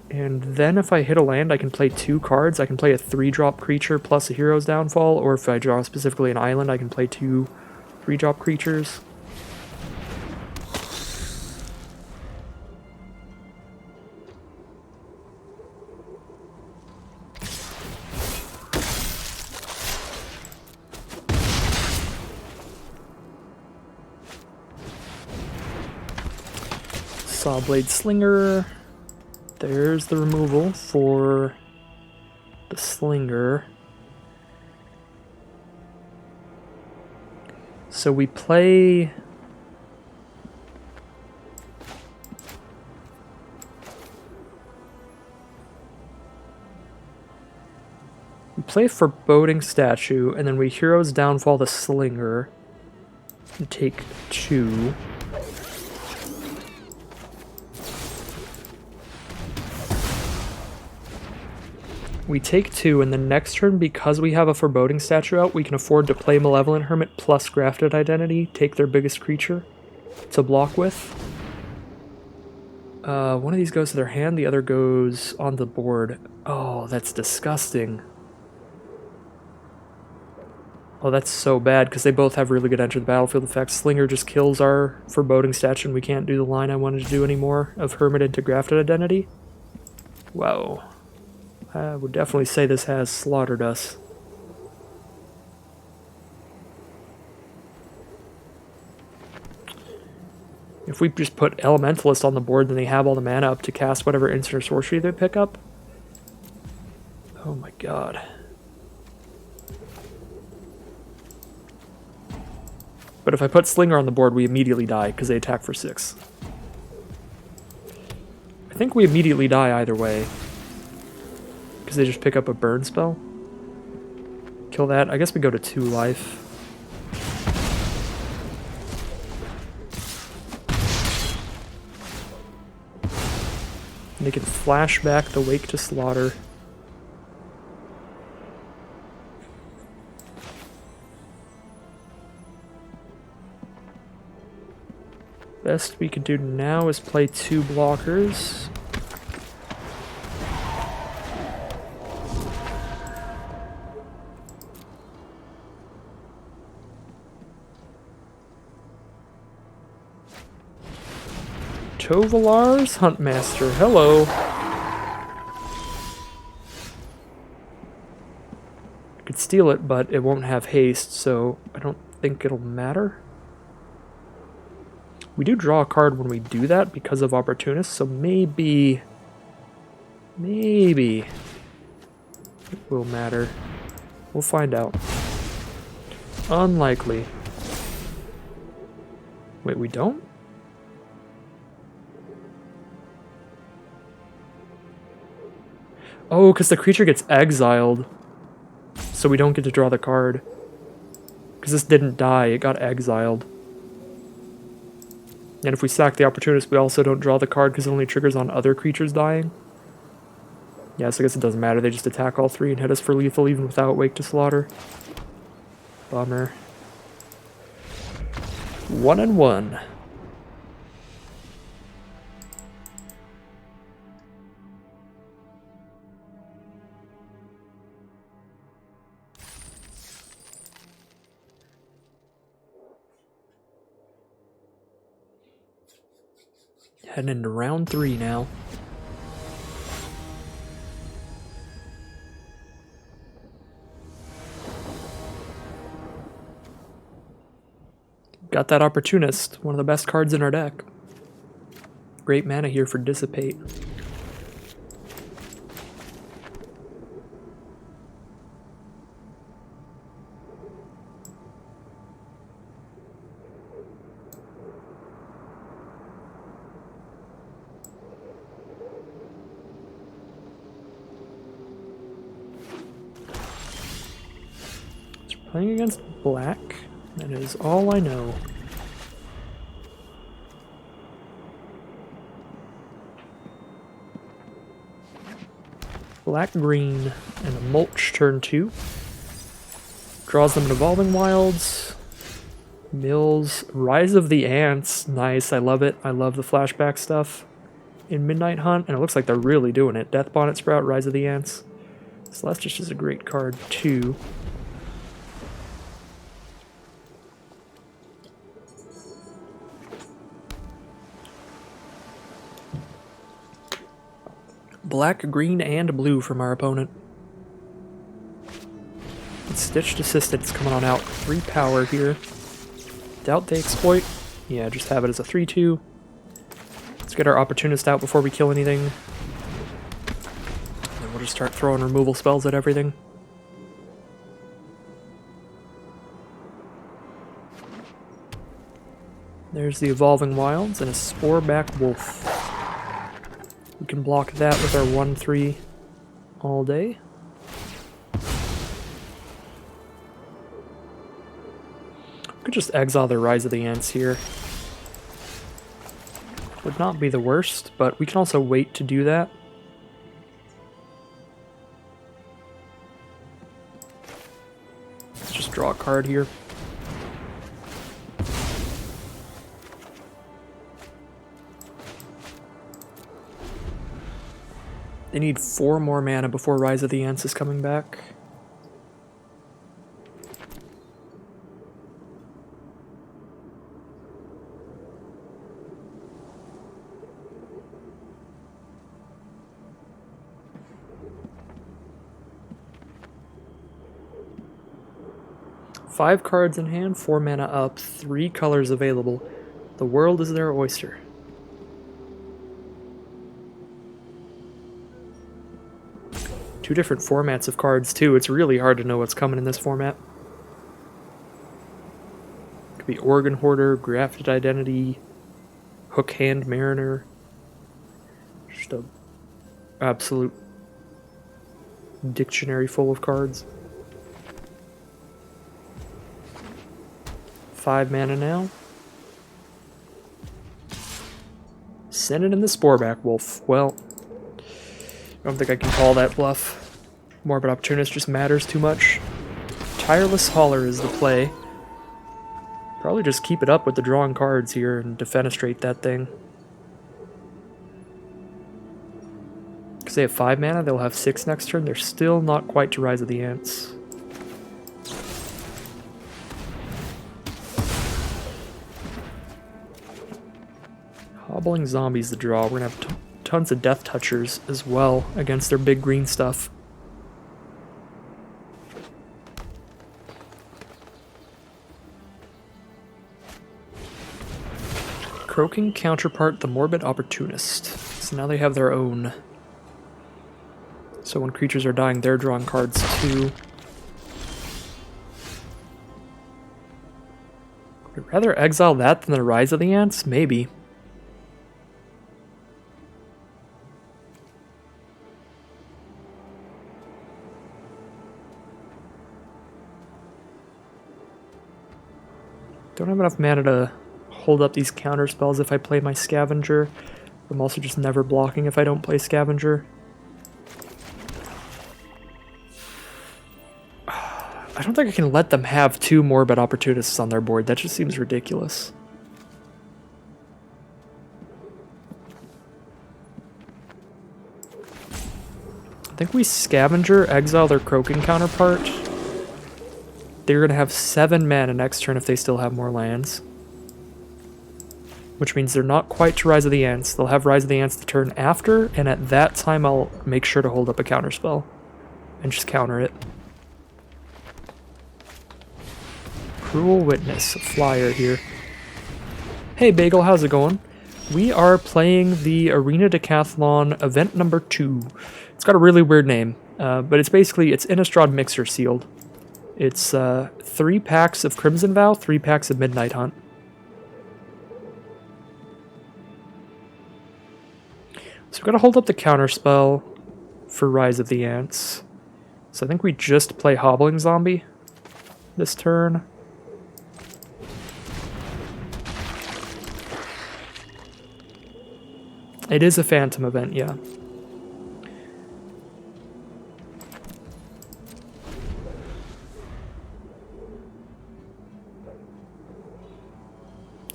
And then if I hit a land, I can play 2 cards. I can play a 3-drop creature plus a Hero's Downfall, or if I draw specifically an island, I can play 2 3-drop creatures. Sawblade Slinger. There's the removal for the Slinger. So we play... We play Foreboding Statue, and then we Hero's Downfall the Slinger and take 2. We take 2, and the next turn, because we have a Foreboding Statue out, we can afford to play Malevolent Hermit plus Grafted Identity, take their biggest creature to block with. One of these goes to their hand, the other goes on the board. Oh, that's disgusting. Oh, that's so bad, because they both have really good enter the battlefield effects. Slinger just kills our Foreboding Statue, and we can't do the line I wanted to do anymore of Hermit into Grafted Identity. Wow. I would definitely say this has slaughtered us. If we just put Elementalist on the board, then they have all the mana up to cast whatever instant or sorcery they pick up. Oh my god. But if I put Slinger on the board, we immediately die, because they attack for 6. I think we immediately die either way. Because they just pick up a burn spell. Kill that. I guess we go to 2 life. And they can flash back the Wake to Slaughter. Best we can do now is play 2 blockers. Tovalar's Huntmaster, hello. I could steal it, but it won't have haste, so I don't think it'll matter. We do draw a card when we do that because of Opportunist, so maybe it will matter. We'll find out. Unlikely. Wait, we don't? Oh, because the creature gets exiled. So we don't get to draw the card. Because this didn't die, it got exiled. And if we sack the Opportunist, we also don't draw the card because it only triggers on other creatures dying. Yeah, so I guess it doesn't matter, they just attack all 3 and hit us for lethal even without Wake to Slaughter. Bummer. 1-1. Heading into round 3 now. Got that Opportunist, one of the best cards in our deck. Great mana here for Dissipate. Playing against black, that is all I know. Black-green and a mulch turn 2. Draws them in Evolving Wilds. Mills. Rise of the Ants. Nice, I love it. I love the flashback stuff in Midnight Hunt, and it looks like they're really doing it. Death Bonnet Sprout, Rise of the Ants. Celestis is a great card, too. Black, green, and blue from our opponent. Stitched Assistance coming on out. 3 power here. Doubt they exploit. Yeah, just have it as a 3-2. Let's get our Opportunist out before we kill anything. And we'll just start throwing removal spells at everything. There's the Evolving Wilds and a Sporeback Wolf. We can block that with our 1-3 all day. Could just exile their Rise of the Ants here. Would not be the worst, but we can also wait to do that. Let's just draw a card here. They need 4 more mana before Rise of the Ants is coming back. Five cards in hand, 4 mana up, 3 colors available. The world is their oyster. Two different formats of cards too. It's really hard to know what's coming in this format. Could be Organ Hoarder, Grafted Identity, Hook Hand Mariner. Just a absolute dictionary full of cards. 5 mana now. Send it in the Sporeback Wolf. Well, I don't think I can call that bluff. Morbid Opportunist just matters too much. Tireless Hauler is the play. Probably just keep it up with the drawing cards here and defenestrate that thing. Because they have 5 mana, they'll have 6 next turn. They're still not quite to Rise of the Ants. Hobbling Zombies the draw. We're going to have tons of Death Touchers as well against their big green stuff. Croaking counterpart, the Morbid Opportunist. So now they have their own. So when creatures are dying, they're drawing cards too. Would I rather exile that than the Rise of the Ants? Maybe. Don't have enough mana to hold up these counter spells if I play my Scavenger. I'm also just never blocking if I don't play Scavenger. I don't think I can let them have 2 Morbid Opportunists on their board. That just seems ridiculous. I think we Scavenger, exile their Croaking counterpart. They're going to have 7 mana next turn if they still have more lands. Which means they're not quite to Rise of the Ants. They'll have Rise of the Ants the turn after, and at that time I'll make sure to hold up a counterspell. And just counter it. Cruel Witness, a flyer here. Hey Bagel, how's it going? We are playing the Arena Decathlon Event number 2. It's got a really weird name, but it's Innistrad Mixer sealed. It's 3 packs of Crimson Vow, 3 packs of Midnight Hunt. So we've got to hold up the counterspell for Rise of the Ants. So I think we just play Hobbling Zombie this turn. It is a Phantom event, yeah.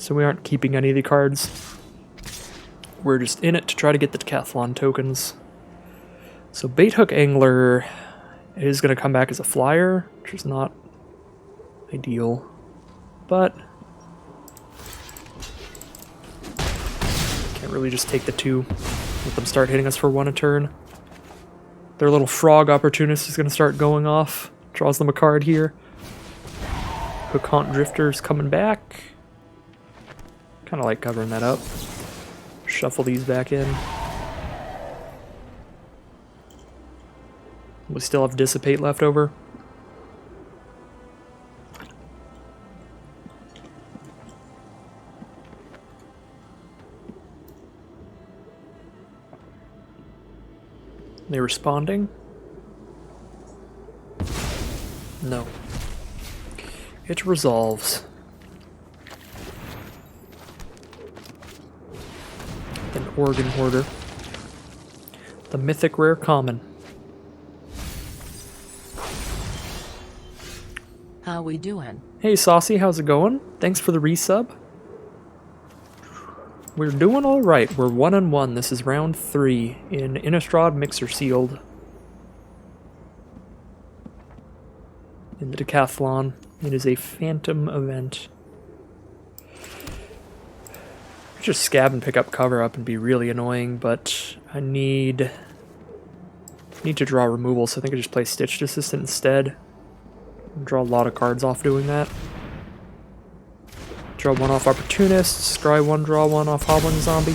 So we aren't keeping any of the cards. We're just in it to try to get the Decathlon tokens. So Bait Hook Angler is going to come back as a flyer, which is not ideal. But can't really just take the 2. Let them start hitting us for 1 a turn. Their little frog Opportunist is going to start going off. Draws them a card here. Hook Haunt Drifter's coming back. Kind of like covering that up. Shuffle these back in. We still have Dissipate left over. They responding? No. It resolves. An Organ Hoarder. The Mythic Rare Common. How we doing? Hey Saucy, how's it going? Thanks for the resub. We're doing alright. We're 1-1. This is round 3 in Innistrad Mixer Sealed. In the Decathlon. It is a phantom event. Just scab and pick up cover up and be really annoying, but I need to draw removal, so I think I just play Stitched Assistant instead. Draw a lot of cards off doing that. Draw 1 off Opportunists, scry 1, draw 1 off Hoblin Zombie.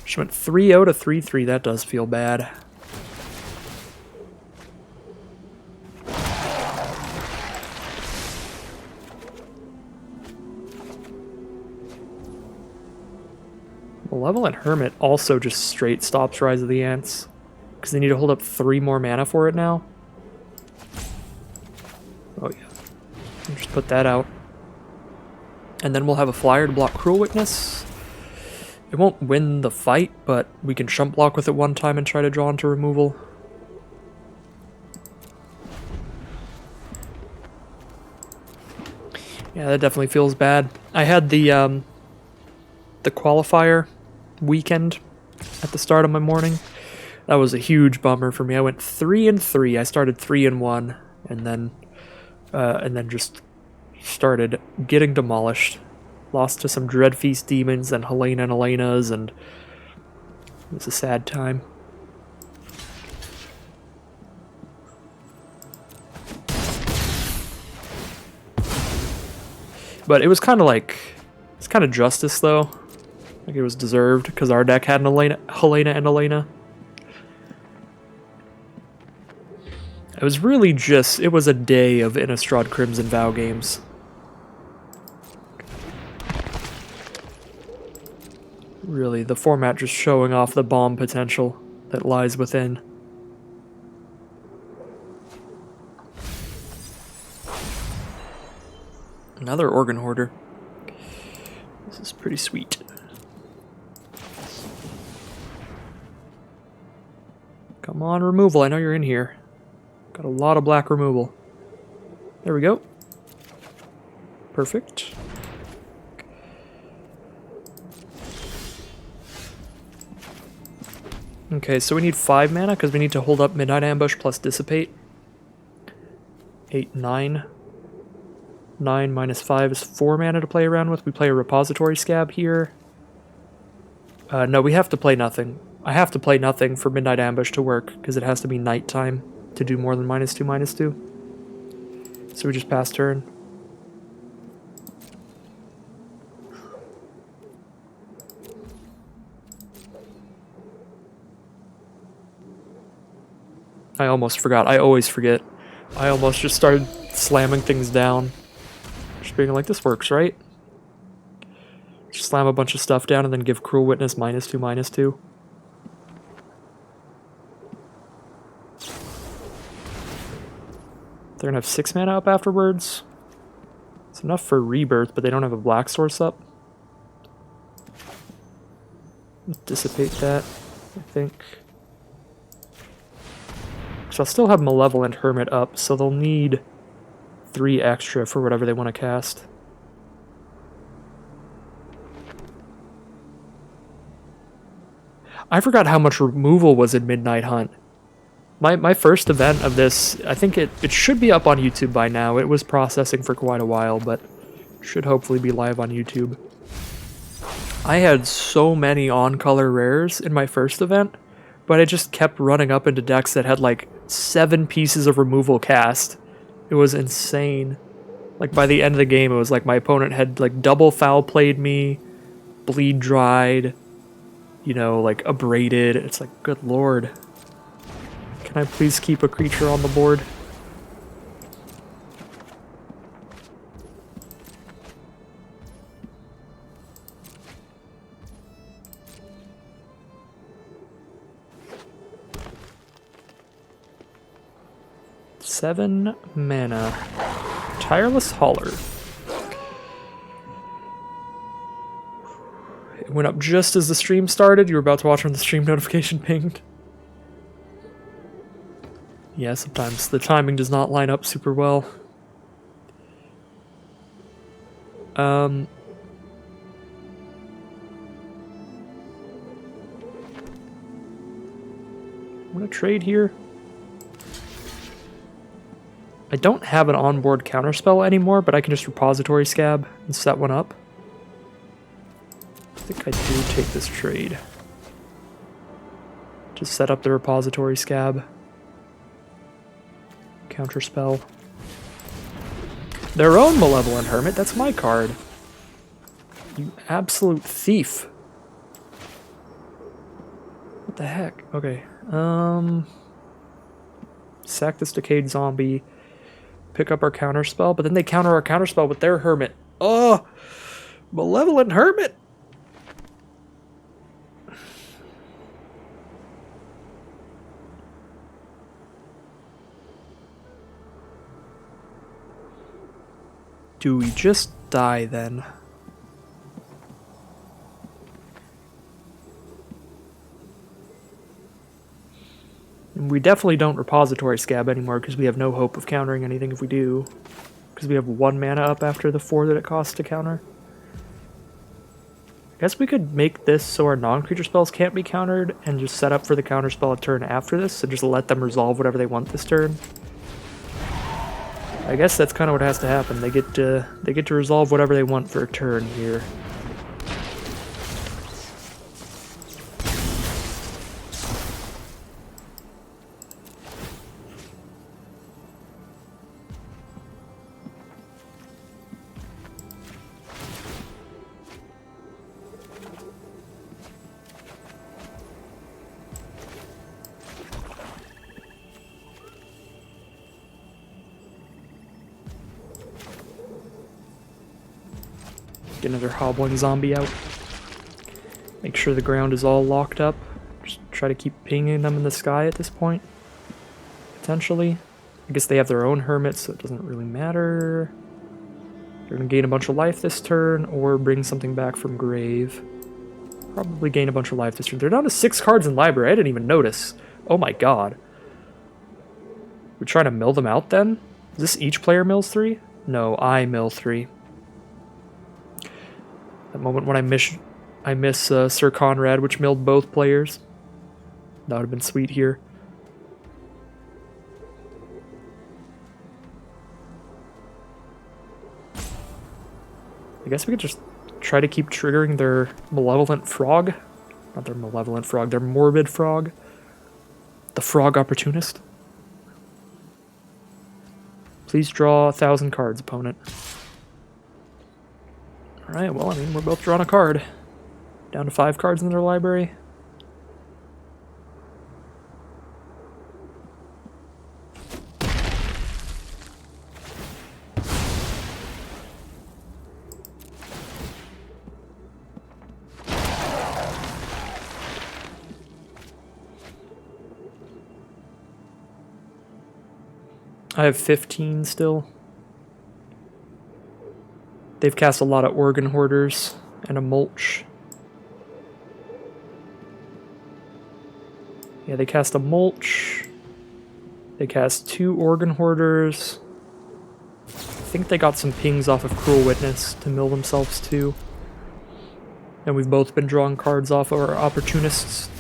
She went 3-0 to 3-3, that does feel bad. Malevolent Hermit also just straight stops Rise of the Ants, because they need to hold up 3 more mana for it now. Oh yeah, I'll just put that out. And then we'll have a flyer to block Cruel Witness. It won't win the fight, but we can shump block with it 1 time and try to draw into removal. Yeah, that definitely feels bad. I had the qualifier weekend at the start of my morning. That was a huge bummer for me. I went 3-3. I started 3-1, and then just started getting demolished. Lost to some Dreadfeast demons and Helena and Elena's, and it was a sad time. But it was kind of like, it's kind of justice though. Like it was deserved because our deck had an Helena and Elena. It was really just, it was a day of Innistrad Crimson Vow games. Really, the format just showing off the bomb potential that lies within. Another Organ Hoarder. This is pretty sweet. Come on, removal. I know you're in here. Got a lot of black removal. There we go. Perfect. Okay, so we need 5 mana because we need to hold up Midnight Ambush plus Dissipate. 8, 9. 9 minus 5 is 4 mana to play around with. We play a Repository Scab here. No, we have to play nothing. I have to play nothing for Midnight Ambush to work because it has to be nighttime to do more than -2/-2. So we just pass turn. I almost forgot. I always forget. I almost just started slamming things down. Just being like, this works, right? Just slam a bunch of stuff down and then give Cruel Witness -2/-2. They're gonna have 6 mana up afterwards. It's enough for Rebirth, but they don't have a black source up. Let's dissipate that, I think. So I'll still have Malevolent Hermit up, so they'll need 3 extra for whatever they want to cast. I forgot how much removal was in Midnight Hunt. My first event of this, I think it should be up on YouTube by now. It was processing for quite a while, but should hopefully be live on YouTube. I had so many on-color rares in my first event, but I just kept running up into decks that had like 7 pieces of removal cast. It was insane. Like by the end of the game, it was like my opponent had like double foul played me, bleed dried, you know, like abraded. It's like, good lord. Can I please keep a creature on the board? Seven mana. Tireless Hauler. It went up just as the stream started. You were about to watch when the stream notification pinged. Yeah, sometimes the timing does not line up super well. I'm gonna trade here. I don't have an onboard counterspell anymore, but I can just repository scab and set one up. I think I do take this trade. Just set up the repository scab. Counterspell. Their own Malevolent Hermit, that's my card. You absolute thief. What the heck? Okay. Sack this Decayed Zombie. Pick up our counterspell, but then they counter our counterspell with their Hermit. Oh! Malevolent Hermit! Do we just die then? We definitely don't repository scab anymore because we have no hope of countering anything if we do. Because we have 1 mana up after the 4 that it costs to counter. I guess we could make this so our non-creature spells can't be countered and just set up for the counter spell a turn after this, so just let them resolve whatever they want this turn. I guess that's kind of what has to happen. They get to resolve whatever they want for a turn here. Get another hobbling zombie out. Make sure the ground is all locked up. Just try to keep pinging them in the sky at this point. Potentially. I guess they have their own hermits, so it doesn't really matter. They're going to gain a bunch of life this turn, or bring something back from grave. Probably gain a bunch of life this turn. They're down to 6 cards in library. I didn't even notice. Oh my god. We're trying to mill them out then? Is this each player mills 3? No, I mill 3. That moment when I miss Sir Conrad, which milled both players. That would have been sweet here. I guess we could just try to keep triggering their Malevolent Frog. Not their Malevolent Frog, their Morbid Frog. The Frog Opportunist. Please draw 1,000 cards, opponent. Alright, well, I mean, we're both drawing a card. Down to 5 cards in their library. I have 15 still. They've cast a lot of Organ Hoarders and a Mulch. Yeah, they cast a Mulch. They cast 2 Organ Hoarders. I think they got some pings off of Cruel Witness to mill themselves too. And we've both been drawing cards off our Opportunists.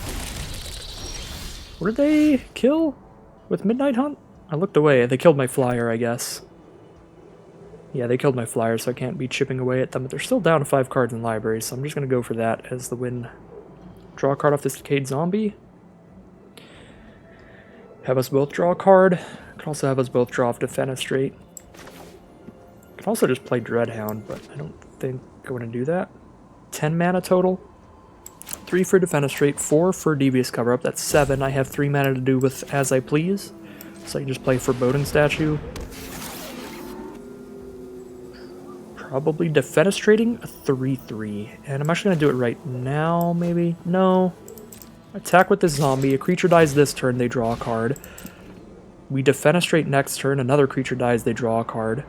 What did they kill with Midnight Hunt? I looked away. They killed my flyer, I guess. Yeah, they killed my flyer, so I can't be chipping away at them. But they're still down to 5 cards in library, so I'm just going to go for that as the win. Draw a card off this Decayed Zombie. Have us both draw a card. Could also have us both draw off Defenestrate. Could also just play Dreadhound, but I don't think I want to do that. 10 mana total. 3 for Defenestrate, 4 for Devious Cover-Up. That's 7. I have 3 mana to do with As I Please. So I can just play Foreboding Statue. Probably Defenestrating a 3/3. And I'm actually going to do it right now, maybe? No. Attack with this zombie. A creature dies this turn, they draw a card. We Defenestrate next turn. Another creature dies, they draw a card.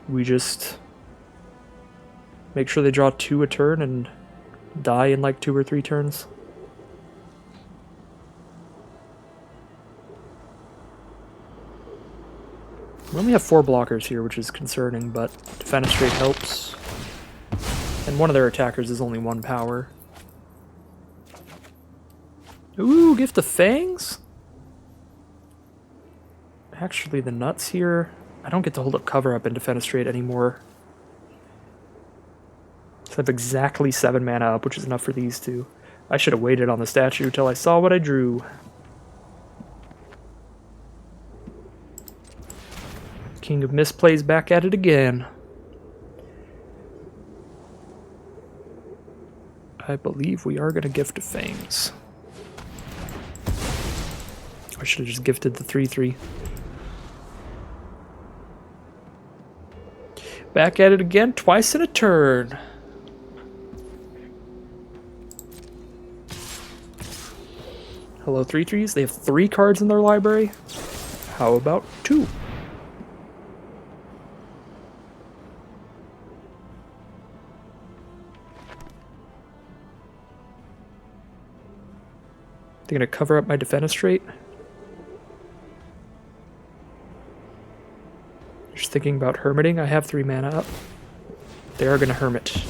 We just make sure they draw 2 a turn and die in like 2 or 3 turns. We only have 4 blockers here, which is concerning, but Defenestrate helps. And one of their attackers is only 1 power. Ooh, Gift of Fangs? Actually, the nuts here... I don't get to hold up Cover-Up and Defenestrate anymore. So I have exactly 7 mana up, which is enough for these two. I should have waited on the statue till I saw what I drew. King of Misplays back at it again. I believe we are going to Gift of Fangs. I should have just gifted the 3/3. Back at it again, twice in a turn. Hello, 3/3s. They have 3 cards in their library. How about 2? They're going to cover up my Defenestrate. Just thinking about hermiting. I have 3 mana up. They are going to hermit.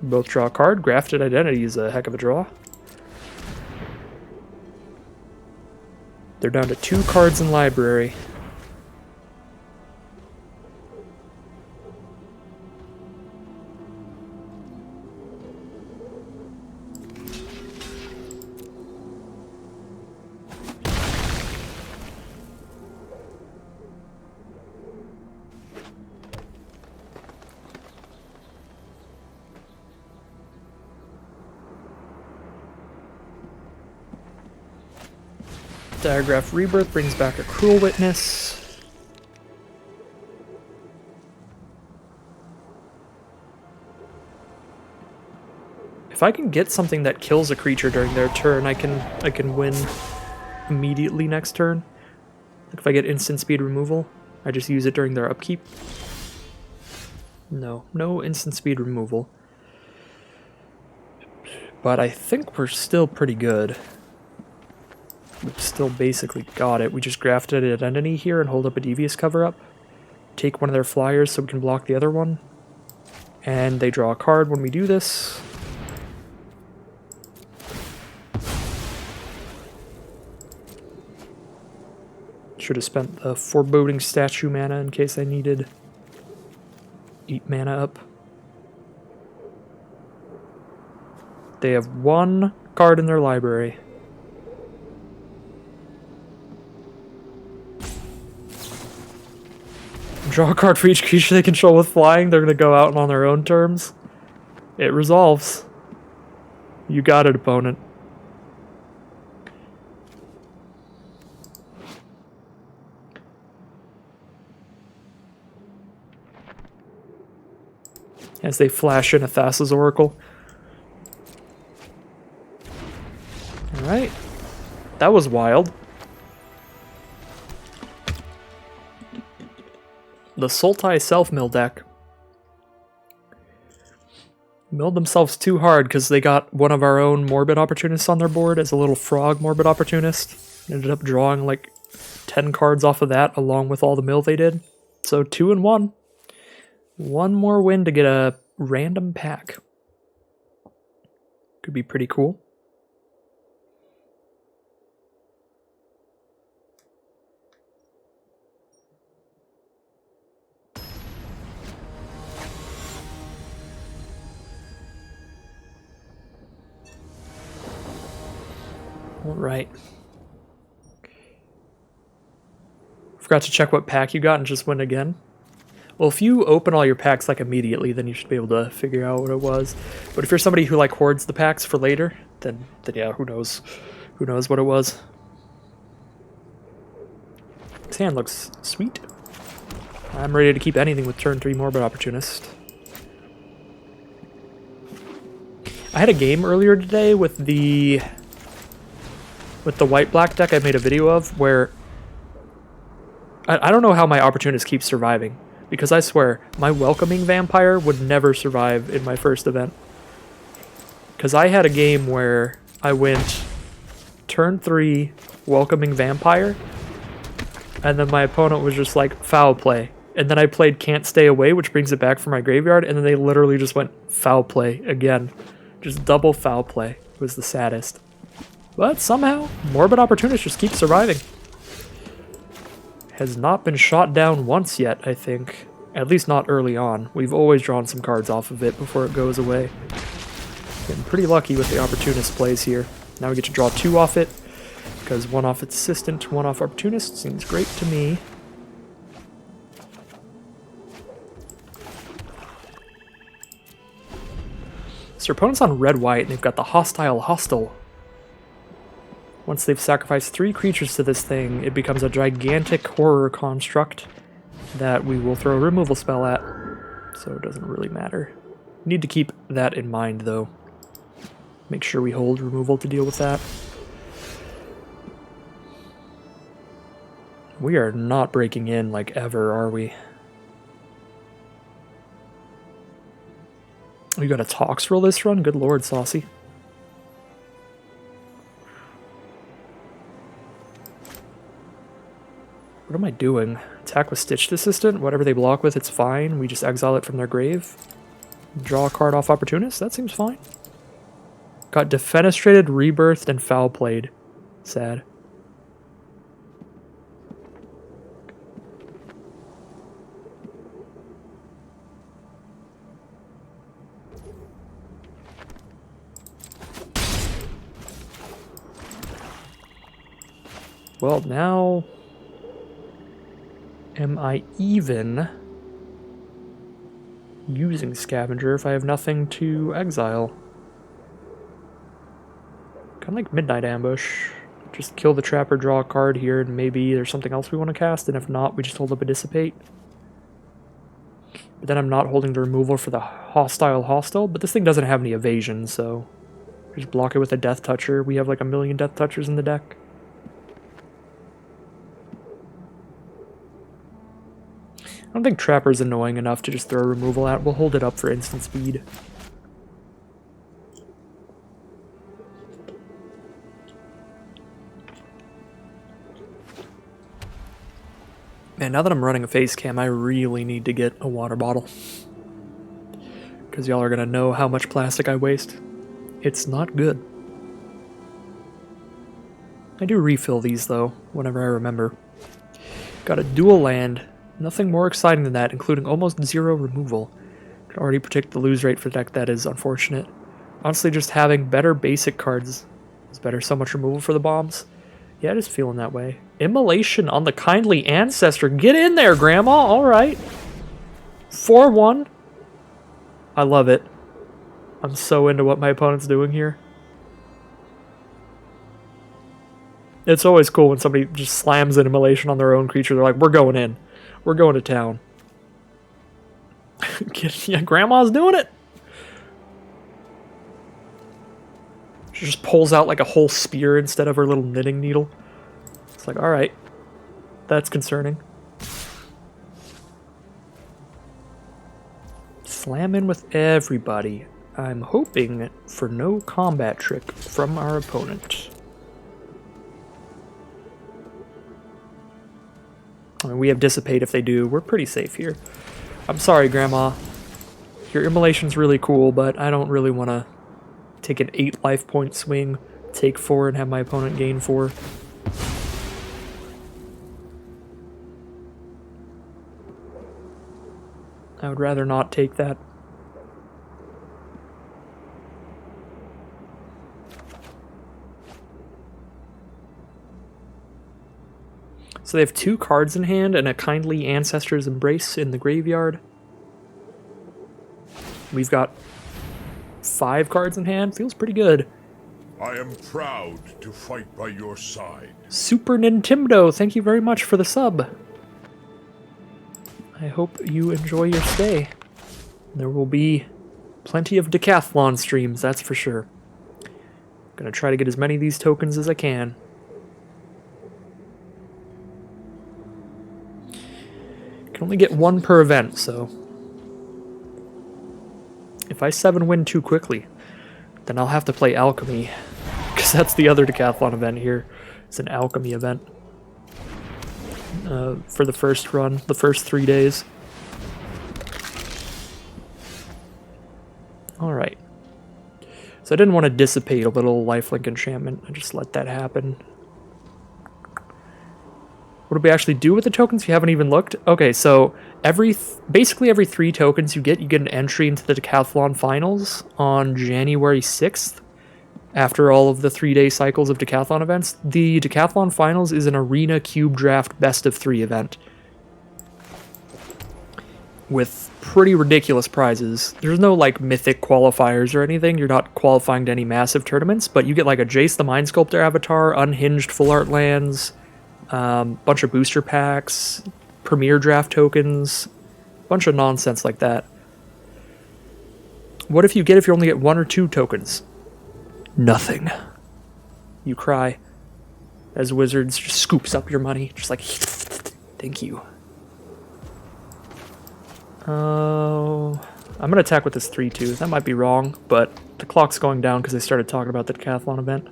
Both draw a card. Grafted Identity is a heck of a draw. They're down to 2 cards in library. Diagraph Rebirth brings back a Cruel Witness. If I can get something that kills a creature during their turn, I can win immediately next turn. Like if I get instant speed removal, I just use it during their upkeep. No instant speed removal. But I think we're still pretty good. We've still basically got it. We just grafted an Identity here and hold up a Devious Cover-Up. Take one of their flyers so we can block the other one. And they draw a card when we do this. Should have spent the Foreboding Statue mana in case I needed 8 mana up. They have 1 card in their library. Draw a card for each creature they control with flying. They're going to go out on their own terms. It resolves. You got it, opponent. As they flash in a Thassa's Oracle. Alright. That was wild. The Sultai Self-Mill deck milled themselves too hard because they got one of our own Morbid Opportunists on their board as a little frog Morbid Opportunist. Ended up drawing like 10 cards off of that along with all the mill they did. So 2 and 1. One more win to get a random pack. Could be pretty cool. All right. Forgot to check what pack you got and just went again. Well, if you open all your packs like immediately, then you should be able to figure out what it was. But if you're somebody who like hoards the packs for later, then yeah, who knows? Who knows what it was? This hand looks sweet. I'm ready to keep anything with turn 3 Morbid Opportunist. I had a game earlier today with the white-black deck I made a video of where I don't know how my Opportunist keeps surviving, because I swear my Welcoming Vampire would never survive in my first event. Because I had a game where I went turn 3 Welcoming Vampire, and then my opponent was just like, foul play. And then I played Can't Stay Away, which brings it back from my graveyard, and then they literally just went foul play again. Just double foul play. It was the saddest. But somehow, Morbid Opportunist just keeps surviving. Has not been shot down once yet, I think. At least not early on. We've always drawn some cards off of it before it goes away. Getting pretty lucky with the Opportunist plays here. Now we get to draw 2 off it, because 1 off its Assistant, 1 off Opportunist seems great to me. So your opponent's on red-white, and they've got the hostile. Once they've sacrificed 3 creatures to this thing, it becomes a gigantic horror construct that we will throw a removal spell at, so it doesn't really matter. Need to keep that in mind, though. Make sure we hold removal to deal with that. We are not breaking in like ever, are we? We got a Tox roll this run? Good lord, Saucy. What am I doing? Attack with Stitched Assistant? Whatever they block with, it's fine. We just exile it from their grave. Draw a card off Opportunist? That seems fine. Got Defenestrated, Rebirthed, and Foul Played. Sad. Well, now... am I even using Scavenger if I have nothing to exile? Kind of like Midnight Ambush. Just kill the trapper, draw a card here, and maybe there's something else we want to cast, and if not, we just hold up a Dissipate. But then I'm not holding the removal for the hostile, but this thing doesn't have any evasion, so just block it with a Death Toucher. We have like a million Death Touchers in the deck. I don't think Trapper's annoying enough to just throw removal at. We'll hold it up for instant speed. Man, now that I'm running a face cam, I really need to get a water bottle. Because y'all are going to know how much plastic I waste. It's not good. I do refill these, though, whenever I remember. Got a dual land. Nothing more exciting than that, including almost 0 removal. Could already predict the lose rate for the deck. That is unfortunate. Honestly, just having better basic cards is better. So much removal for the bombs. Yeah, just feeling that way. Immolation on the Kindly Ancestor. Get in there, Grandma! Alright. 4-1. I love it. I'm so into what my opponent's doing here. It's always cool when somebody just slams an Immolation on their own creature. They're like, we're going in. We're going to town. Yeah, Grandma's doing it. She just pulls out like a whole spear instead of her little knitting needle. It's like, alright. That's concerning. Slam in with everybody. I'm hoping for no combat trick from our opponent. I mean, we have Dissipate if they do. We're pretty safe here. I'm sorry, Grandma. Your Immolation's really cool, but I don't really want to take an 8 life point swing, take 4 and have my opponent gain 4. I would rather not take that. So they have 2 cards in hand and a Kindly Ancestor's Embrace in the graveyard. We've got 5 cards in hand. Feels pretty good. I am proud to fight by your side. Super Nintendo, thank you very much for the sub. I hope you enjoy your stay. There will be plenty of Decathlon streams, that's for sure. Gonna try to get as many of these tokens as I can. Can only get 1 per event, so if I 7-win too quickly, then I'll have to play Alchemy, because that's the other Decathlon event here. It's an Alchemy event for the first run, the first 3 days. Alright. So I didn't want to dissipate a little lifelink enchantment. I just let that happen. What do we actually do with the tokens? You haven't even looked? Okay, so basically every 3 tokens you get an entry into the Decathlon Finals on January 6th. After all of the 3-day cycles of Decathlon events. The Decathlon Finals is an Arena Cube Draft Best of 3 event. With pretty ridiculous prizes. There's no, like, mythic qualifiers or anything. You're not qualifying to any massive tournaments, but you get, like, a Jace the Mind Sculptor avatar, unhinged full art lands, bunch of booster packs, premier draft tokens, bunch of nonsense like that. What if you only get 1 or 2 tokens? Nothing. You cry as Wizards just scoops up your money, just like, thank you. Oh, I'm gonna attack with this 3-2. That might be wrong, but the clock's going down because I started talking about the Decathlon event.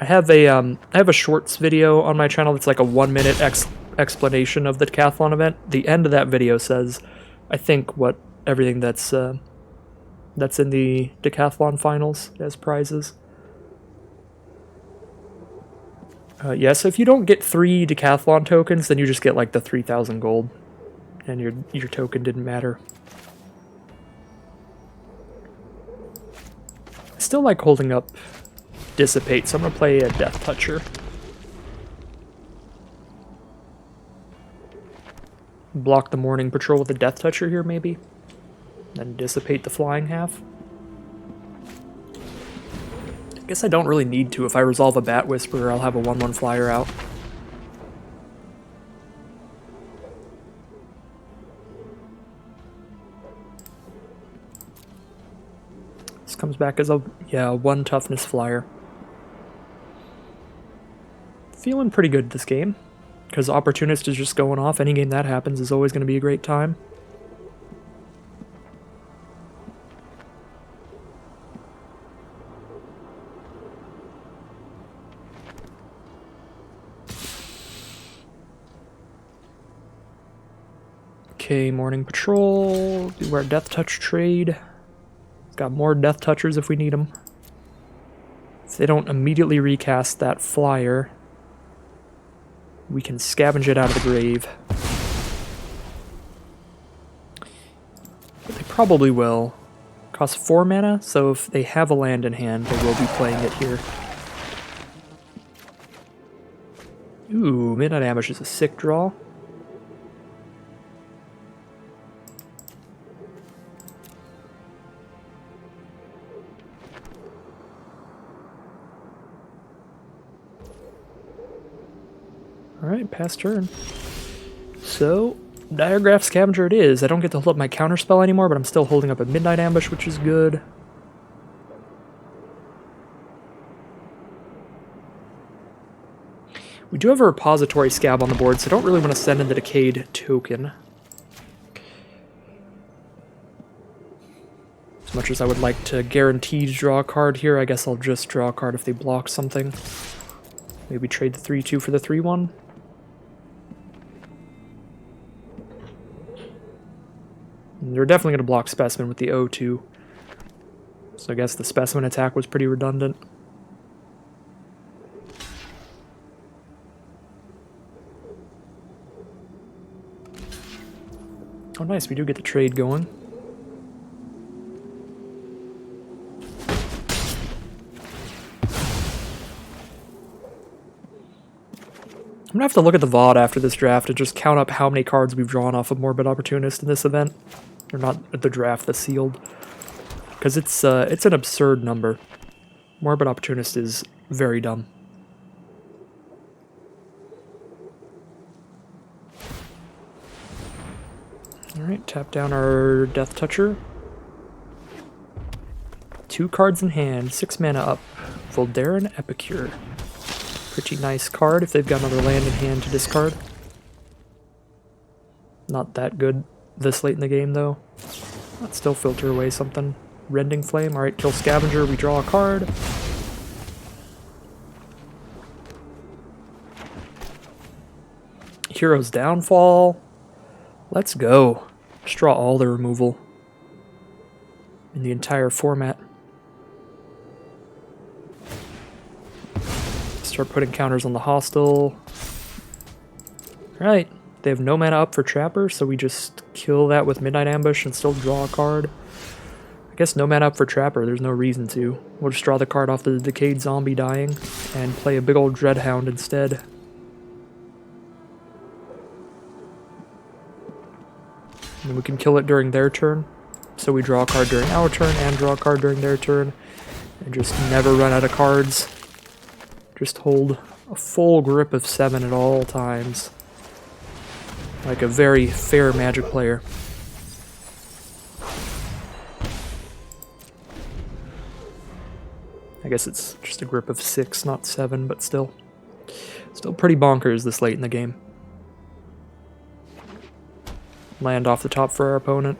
I have a shorts video on my channel that's like a 1-minute explanation of the Decathlon event. The end of that video says, I think, everything that's in the Decathlon Finals as prizes. Yeah, so if you don't get 3 Decathlon tokens, then you just get like the 3,000 gold, and your token didn't matter. I still like holding up Dissipate, so I'm gonna play a Death Toucher. Block the Morning Patrol with a Death Toucher here, maybe. Then Dissipate the flying half. I guess I don't really need to. If I resolve a Bat Whisperer, I'll have a 1/1 flyer out. This comes back as a 1 toughness flyer. Feeling pretty good this game, because Opportunist is just going off. Any game that happens is always going to be a great time. Okay, Morning Patrol, do our Death Touch trade. Got more Death Touchers if we need them. If they don't immediately recast that flyer, we can scavenge it out of the grave. But they probably will. Costs 4 mana, so if they have a land in hand, they will be playing it here. Ooh, Midnight Ambush is a sick draw. Alright, pass turn. So, Diregraph Scavenger it is. I don't get to hold up my counterspell anymore, but I'm still holding up a Midnight Ambush, which is good. We do have a Repository Scab on the board, so I don't really want to send in the Decayed token. As much as I would like to guarantee to draw a card here, I guess I'll just draw a card if they block something. Maybe trade the 3-2 for the 3-1. They're definitely going to block Specimen with the O2. So I guess the Specimen attack was pretty redundant. Oh nice, we do get the trade going. I'm gonna have to look at the VOD after this draft and just count up how many cards we've drawn off of Morbid Opportunist in this event. Or not the draft, the sealed. Because it's an absurd number. Morbid Opportunist is very dumb. Alright, tap down our Death Toucher. 2 cards in hand, 6 mana up. Voldarin Epicure. Pretty nice card if they've got another land in hand to discard. Not that good this late in the game, though. Let's still filter away something. Rending Flame. Alright, kill Scavenger. We draw a card. Hero's Downfall. Let's go. Just draw all the removal in the entire format. Start putting counters on the hostile. Right, they have no mana up for Trapper, so we just kill that with Midnight Ambush and still draw a card. I guess no mana up for Trapper, there's no reason to. We'll just draw the card off the Decayed Zombie dying and play a big old Dreadhound instead. And we can kill it during their turn. So we draw a card during our turn and draw a card during their turn. And just never run out of cards. Just hold a full grip of 7 at all times. Like a very fair Magic player. I guess it's just a grip of 6, not 7, but still. Still pretty bonkers this late in the game. Land off the top for our opponent.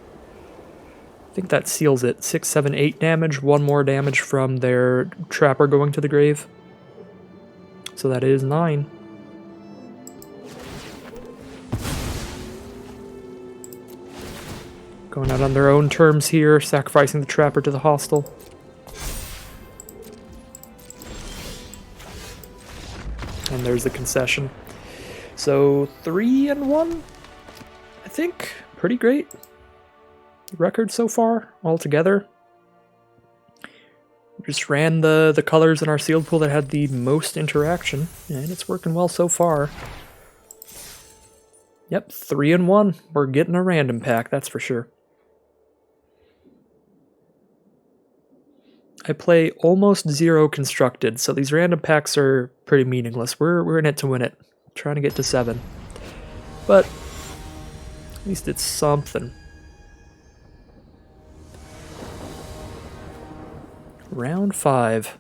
I think that seals it. 6, 7, 8 damage. 1 more damage from their Trapper going to the grave. So that is 9. Going out on their own terms here, sacrificing the Trapper to the hostile. And there's the concession. So 3-1, I think. Pretty great record so far, altogether. Just ran the colors in our sealed pool that had the most interaction, and it's working well so far. Yep, 3-1. We're getting a random pack, that's for sure. I play almost 0 constructed, so these random packs are pretty meaningless. We're in it to win it. Trying to get to 7. But at least it's something. Round 5.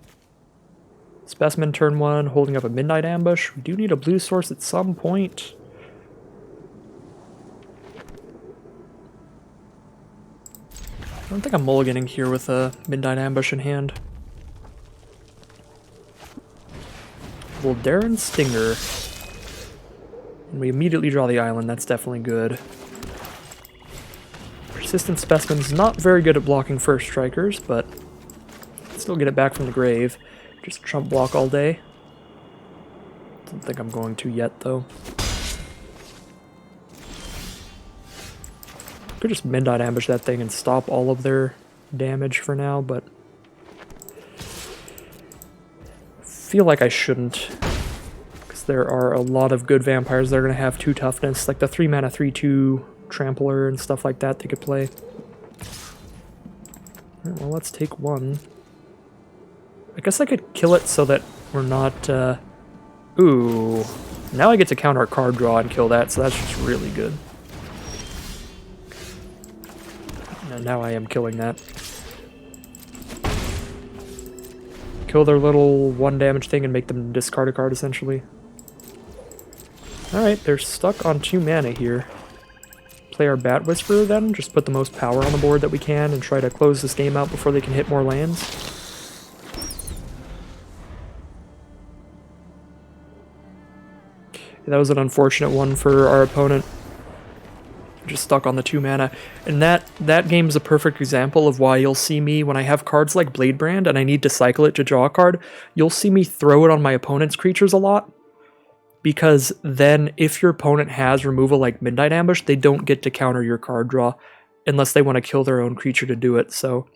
Specimen turn 1, holding up a Midnight Ambush. We do need a blue source at some point. I don't think I'm mulliganing here with a Midnight Ambush in hand. Voldarin Stinger. And we immediately draw the island, that's definitely good. Persistent Specimen's not very good at blocking first strikers, but still get it back from the grave. Just trump block all day. Don't think I'm going to yet, though. Could just Midnight Ambush that thing and stop all of their damage for now, but feel like I shouldn't, because there are a lot of good vampires that are going to have 2 toughness, like the 3 mana 3/2 Trampler and stuff like that they could play. Alright, well, let's take 1. I guess I could kill it so that we're not, ooh. Now I get to counter a card draw and kill that, so that's just really good. And now I am killing that. Kill their little 1 damage thing and make them discard a card, essentially. Alright, they're stuck on 2 mana here. Play our Bat Whisperer then, just put the most power on the board that we can and try to close this game out before they can hit more lands. That was an unfortunate one for our opponent. Just stuck on the 2 mana. And that game is a perfect example of why you'll see me, when I have cards like Bladebrand and I need to cycle it to draw a card, you'll see me throw it on my opponent's creatures a lot. Because then if your opponent has removal like Midnight Ambush, they don't get to counter your card draw unless they want to kill their own creature to do it. So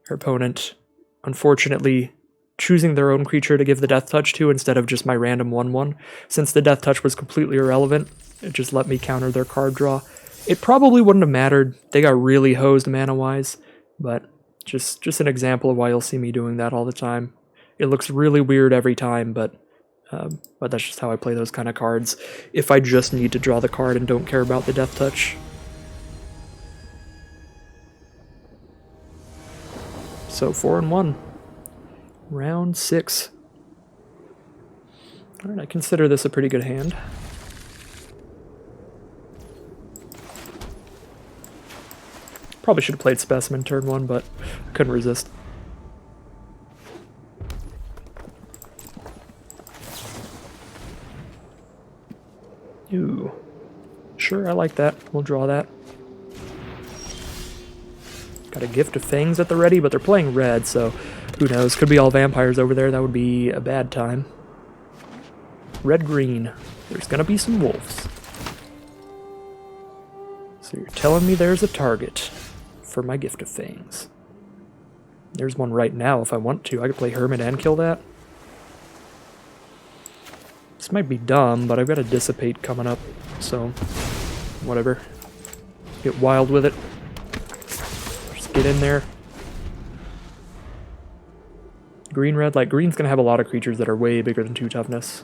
your opponent, unfortunately, choosing their own creature to give the Death Touch to instead of just my random 1/1. Since the Death Touch was completely irrelevant, it just let me counter their card draw. It probably wouldn't have mattered. They got really hosed mana-wise, but just an example of why you'll see me doing that all the time. It looks really weird every time, but that's just how I play those kind of cards. If I just need to draw the card and don't care about the Death Touch. So 4-1. Round 6. Alright, I consider this a pretty good hand. Probably should have played Specimen turn 1, but I couldn't resist. Ooh. Sure, I like that. We'll draw that. Got a Gift of Fangs at the ready, but they're playing red, so who knows? Could be all vampires over there. That would be a bad time. Red-green. There's gonna be some wolves. So you're telling me there's a target for my Gift of Fangs. There's one right now if I want to. I could play Hermit and kill that. This might be dumb, but I've got a Dissipate coming up, so whatever. Get wild with it. Just get in there. Green-red, like green's gonna have a lot of creatures that are way bigger than 2 toughness.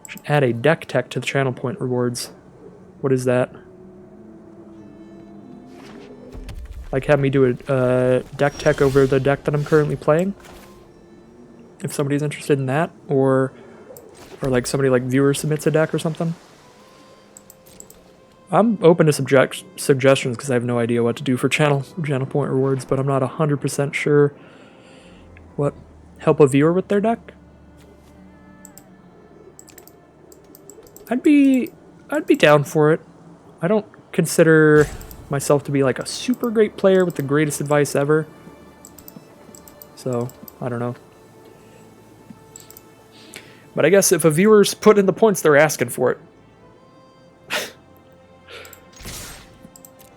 Should add a deck tech to the channel point rewards. What is that? Like have me do a deck tech over the deck that I'm currently playing. If somebody's interested in that, or like somebody like viewer submits a deck or something. I'm open to suggestions because I have no idea what to do for channel point rewards, but I'm not 100% sure what help a viewer with their deck. I'd be down for it. I don't consider myself to be like a super great player with the greatest advice ever. So, I don't know. But I guess if a viewer's put in the points, they're asking for it.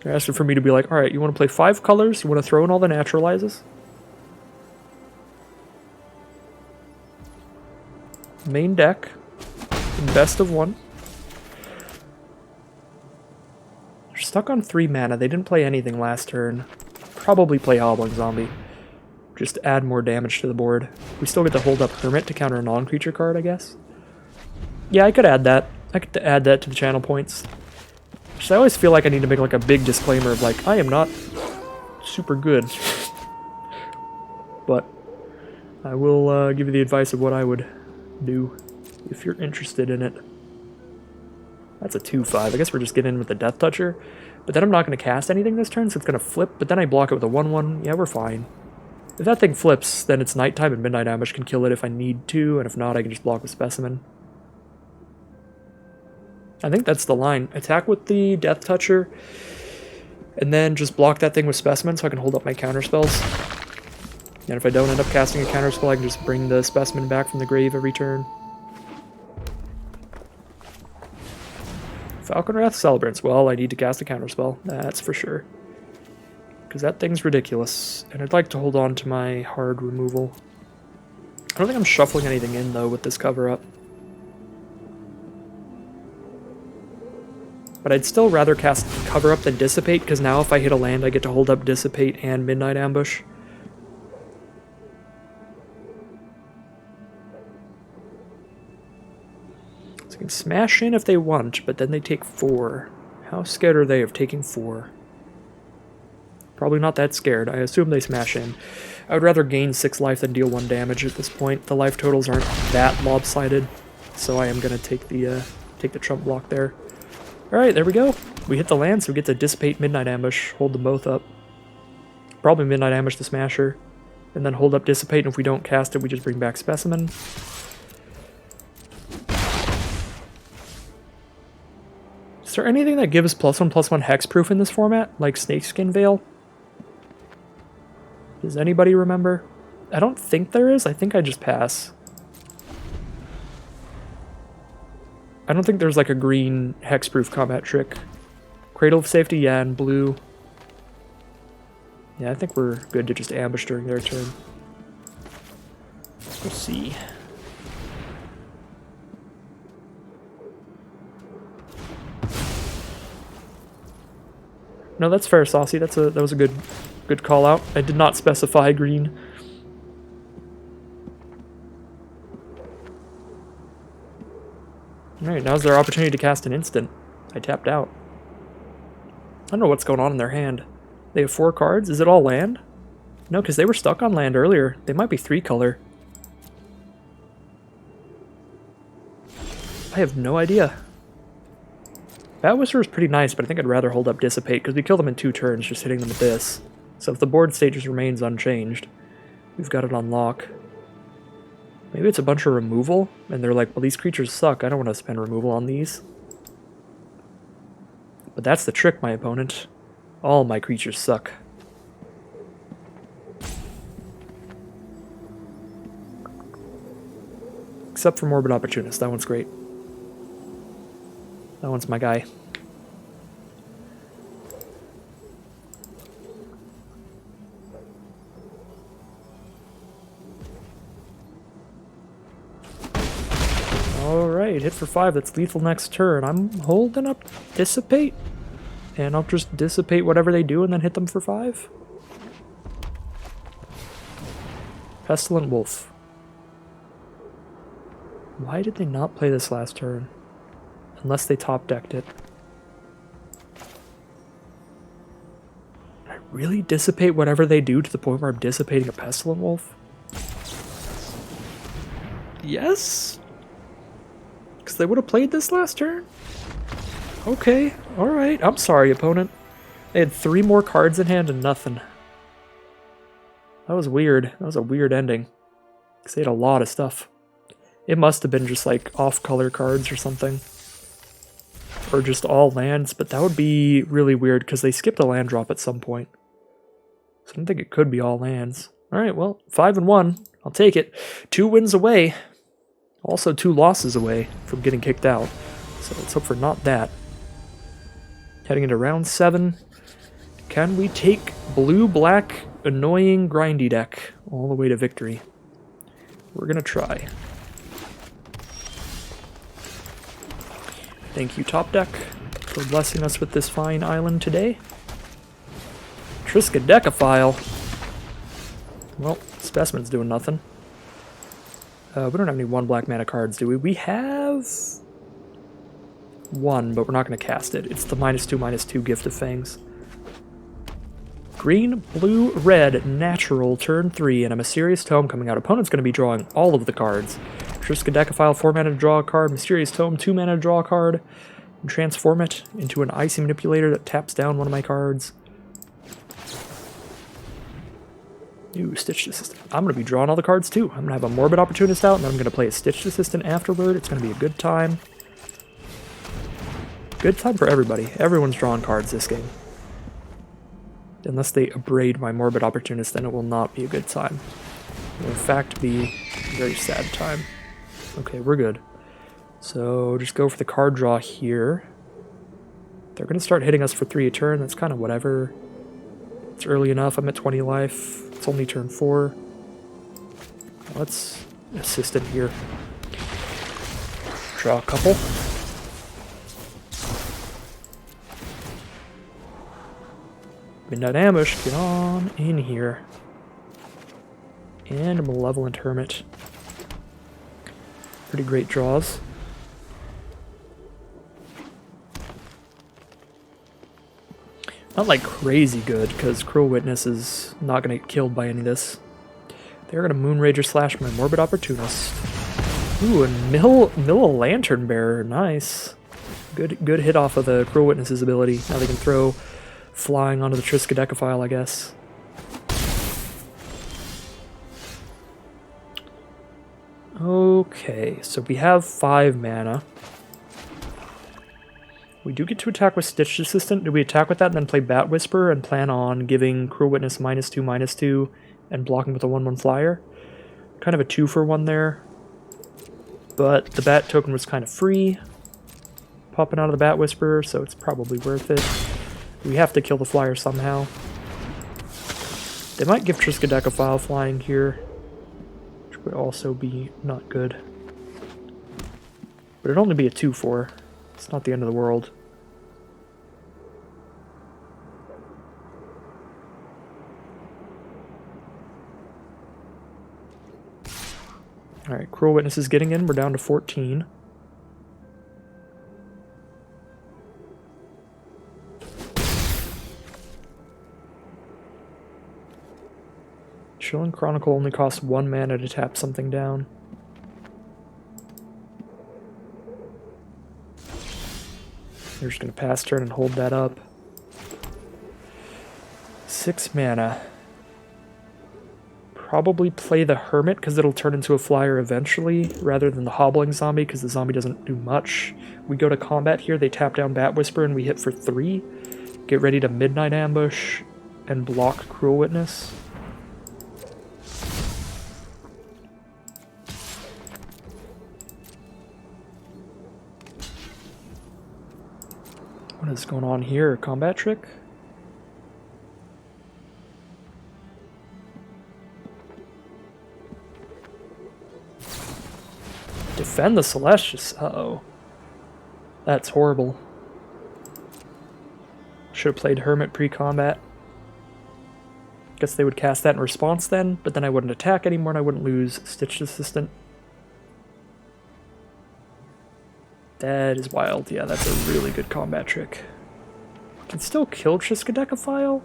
They're asking for me to be like, alright, you want to play 5 colors? You want to throw in all the naturalizes? Main deck. Best of 1. They're stuck on 3 mana. They didn't play anything last turn. Probably play Hobbling Zombie. Just to add more damage to the board. We still get to hold up Hermit to counter a non-creature card, I guess. Yeah, I could add that. I could add that to the channel points. Just, I always feel like I need to make like a big disclaimer of like, I am not super good. But I will give you the advice of what I would do if you're interested in it. That's a 2/5. I guess we're just getting in with the Death Toucher. But then I'm not going to cast anything this turn, so it's going to flip. But then I block it with a 1/1. Yeah, we're fine. If that thing flips, then it's nighttime and Midnight Ambush can kill it if I need to, and if not, I can just block with Specimen. I think that's the line. Attack with the Death Toucher, and then just block that thing with Specimen so I can hold up my counter spells. And if I don't end up casting a counter spell, I can just bring the Specimen back from the grave every turn. Falconwrath Celebrants. Well, I need to cast a counter spell. That's for sure. Because that thing's ridiculous, and I'd like to hold on to my hard removal. I don't think I'm shuffling anything in, though, with this cover-up. But I'd still rather cast cover-up than Dissipate, because now if I hit a land, I get to hold up Dissipate and Midnight Ambush. So I can smash in if they want, but then they take 4. How scared are they of taking 4? Probably not that scared. I assume they smash in. I would rather gain 6 life than deal 1 damage at this point. The life totals aren't that lopsided, so I am going to take the trump block there. Alright, there we go. We hit the land, so we get to Dissipate, Midnight Ambush, hold them both up. Probably Midnight Ambush the Smasher, and then hold up Dissipate, and if we don't cast it, we just bring back Specimen. Is there anything that gives +1/+1 hexproof in this format, like Snakeskin Veil? Does anybody remember? I don't think there is. I think I just pass. I don't think there's like a green hexproof combat trick. Cradle of Safety, yeah, and blue. Yeah, I think we're good to just ambush during their turn. We'll see. No, that's fair, Saucy. That was a good call out. I did not specify green. Alright, now's their opportunity to cast an instant. I tapped out. I don't know what's going on in their hand. They have 4 cards? Is it all land? No, because they were stuck on land earlier. They might be 3-color. I have no idea. Bat Whisperer is pretty nice, but I think I'd rather hold up Dissipate, because we kill them in 2 turns just hitting them with this. So if the board state just remains unchanged, we've got it on lock. Maybe it's a bunch of removal, and they're like, well, these creatures suck, I don't want to spend removal on these. But that's the trick, my opponent. All my creatures suck. Except for Morbid Opportunist, that one's great. That one's my guy. Alright, hit for 5, that's lethal next turn. I'm holding up Dissipate, and I'll just dissipate whatever they do and then hit them for 5. Pestilent Wolf. Why did they not play this last turn? Unless they top-decked it. I really dissipate whatever they do to the point where I'm dissipating a Pestilent Wolf? Yes? Because they would have played this last turn? Okay, alright. I'm sorry, opponent. They had 3 more cards in hand and nothing. That was weird. That was a weird ending. Because they had a lot of stuff. It must have been just like off-color cards or something. Or just all lands, but that would be really weird because they skipped a land drop at some point. So I don't think it could be all lands. Alright, well, 5-1. I'll take it. 2 wins away. Also 2 losses away from getting kicked out. So let's hope for not that. Heading into round 7. Can we take blue-black annoying grindy deck all the way to victory? We're gonna try. Thank you, Top Deck, for blessing us with this fine island today. Triskaidekaphile. Well, Specimen's doing nothing. We don't have any 1 black mana cards, do we? We have 1, but we're not going to cast it. It's the -2/-2 Gift of Fangs. Green, blue, red, natural, turn 3, and a Mysterious Tome coming out. Opponent's going to be drawing all of the cards. Triskaidekaphile, 4 mana to draw a card. Mysterious Tome, 2 mana to draw a card. And transform it into an Icy Manipulator that taps down one of my cards. Ooh, Stitched Assistant. I'm going to be drawing all the cards too. I'm going to have a Morbid Opportunist out, and then I'm going to play a Stitched Assistant afterward. It's going to be a good time. Good time for everybody. Everyone's drawing cards this game. Unless they abrade my Morbid Opportunist, then it will not be a good time. It will in fact be a very sad time. Okay, we're good. So just go for the card draw here. They're going to start hitting us for 3 a turn. That's kind of whatever. It's early enough. I'm at 20 life. It's only turn 4. Let's assist in here. Draw a couple. Midnight Ambush, get on in here. And a Malevolent Hermit. Pretty great draws. Not like crazy good, because Cruel Witness is not going to get killed by any of this. They're going to Moonrager slash my Morbid Opportunist. Ooh, and mill a Lantern Bearer. Nice. Good hit off of the Cruel Witness's ability. Now they can throw flying onto the Triskaidekaphile, I guess. Okay, so we have 5 mana. We do get to attack with Stitched Assistant. Do we attack with that and then play Bat Whisper and plan on giving Cruel Witness -2/-2 and blocking with a 1/1 flyer? Kind of a 2-for-1 there. But the Bat token was kind of free, popping out of the Bat Whisper, so it's probably worth it. We have to kill the flyer somehow. They might give Triskaidekaphile flying here, which would also be not good. But it'd only be a 2/4. It's not the end of the world. Alright, Cruel Witness is getting in. We're down to 14. Chilling Chronicle only costs 1 mana to tap something down. They're just going to pass turn and hold that up. 6 mana. Probably play the Hermit because it'll turn into a flyer eventually, rather than the Hobbling Zombie because the zombie doesn't do much. We go to combat here, they tap down Bat Whisper and we hit for 3. Get ready to Midnight Ambush and block Cruel Witness. What is going on here? Combat trick? Defend the Celestius. Uh-oh. That's horrible. Should have played Hermit pre-combat. Guess they would cast that in response then, but then I wouldn't attack anymore and I wouldn't lose Stitched Assistant. That is wild. Yeah, that's a really good combat trick. Can still kill Triskaidekaphile?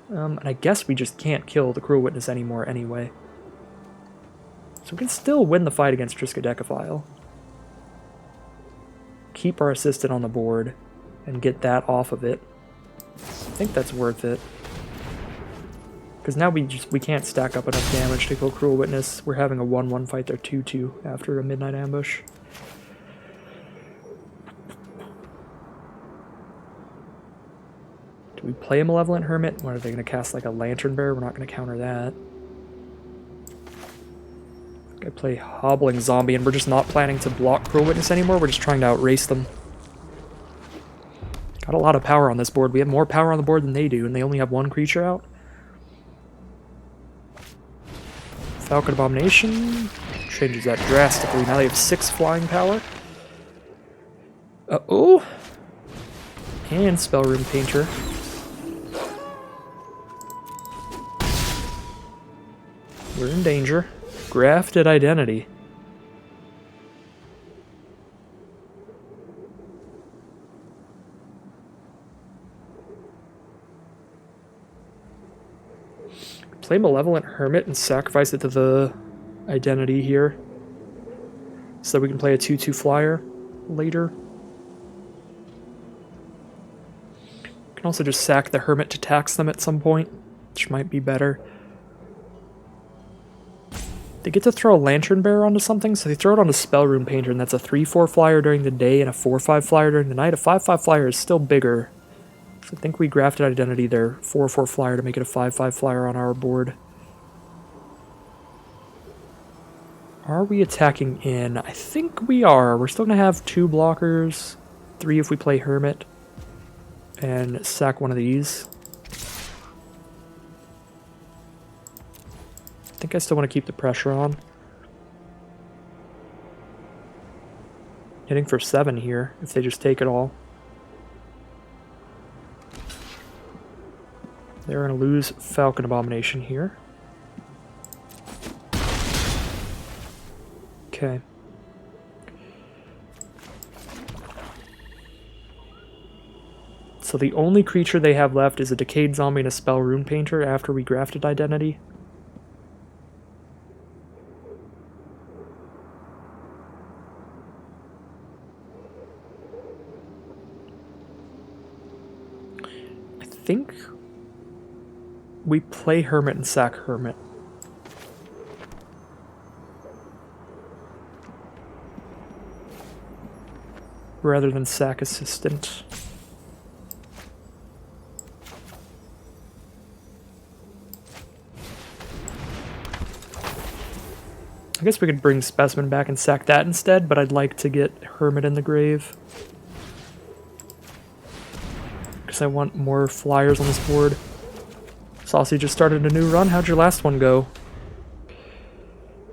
And I guess we just can't kill the Cruel Witness anymore anyway. So we can still win the fight against Triskaidekaphile. Keep our assistant on the board and get that off of it. I think that's worth it. Because now we can't stack up enough damage to kill Cruel Witness. We're having a 1/1 fight their 2/2 after a Midnight Ambush. Do we play a Malevolent Hermit? What, are they going to cast like a Lantern Bearer? We're not going to counter that. I play Hobbling Zombie, and we're just not planning to block Cruel Witness anymore. We're just trying to outrace them. Got a lot of power on this board. We have more power on the board than they do, and they only have 1 creature out. Falcon Abomination changes that drastically. Now they have 6 flying power. Uh-oh. And Spellroom Painter. We're in danger. Grafted Identity. Play Malevolent Hermit and sacrifice it to the Identity here, so that we can play a 2/2 flyer later. We can also just sack the Hermit to tax them at some point, which might be better. They get to throw a Lantern Bearer onto something, so they throw it onto Spellroom Painter, and that's a 3/4 flyer during the day and a 4/5 flyer during the night. A 5/5 flyer is still bigger. So I think we grafted Identity their 4/4 flyer to make it a 5/5 flyer on our board. Are we attacking in? I think we are. We're still going to have 2 blockers, 3 if we play Hermit, and sack one of these. I think I still want to keep the pressure on. Hitting for 7 here, if they just take it all. They're going to lose Falcon Abomination here. Okay. So the only creature they have left is a Decayed Zombie and a Spellroom Painter after we grafted Identity. I think we play Hermit and sack Hermit. Rather than sack Assistant. I guess we could bring Specimen back and sack that instead, but I'd like to get Hermit in the grave. Because I want more flyers on this board. Saucy just started a new run. How'd your last one go?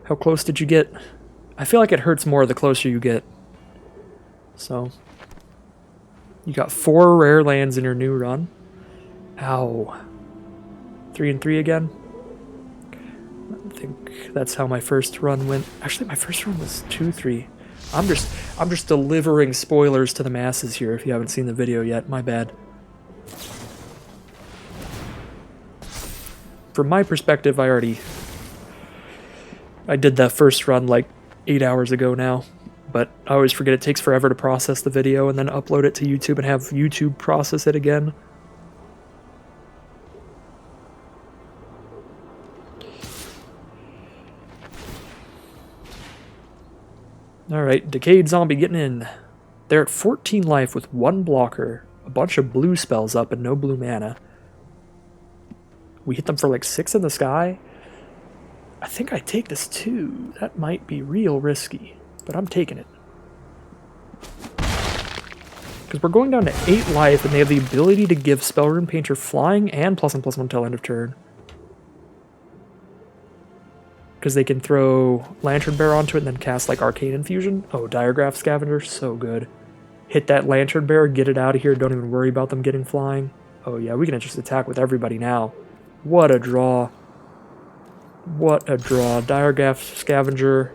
How close did you get? I feel like it hurts more the closer you get. So, you got 4 rare lands in your new run. Ow. 3 and 3 again? I think that's how my first run went. Actually, my first run was 2-3. I'm just delivering spoilers to the masses here if you haven't seen the video yet. My bad. From my perspective, I did that first run like 8 hours ago now, but I always forget it takes forever to process the video and then upload it to YouTube and have YouTube process it again. Alright, Decayed Zombie getting in. They're at 14 life with 1 blocker, a bunch of blue spells up and no blue mana. We hit them for like 6 in the sky. I think I take this too. That might be real risky, but I'm taking it. Because we're going down to 8 life, and they have the ability to give Spellrune Painter flying and +1/+1 until end of turn. Because they can throw Lantern Bearer onto it and then cast like Arcane Infusion. Oh, Diregraph Scavenger, so good. Hit that Lantern Bearer, get it out of here, don't even worry about them getting flying. Oh yeah, we can just attack with everybody now. What a draw. What a draw. Diregraph Scavenger.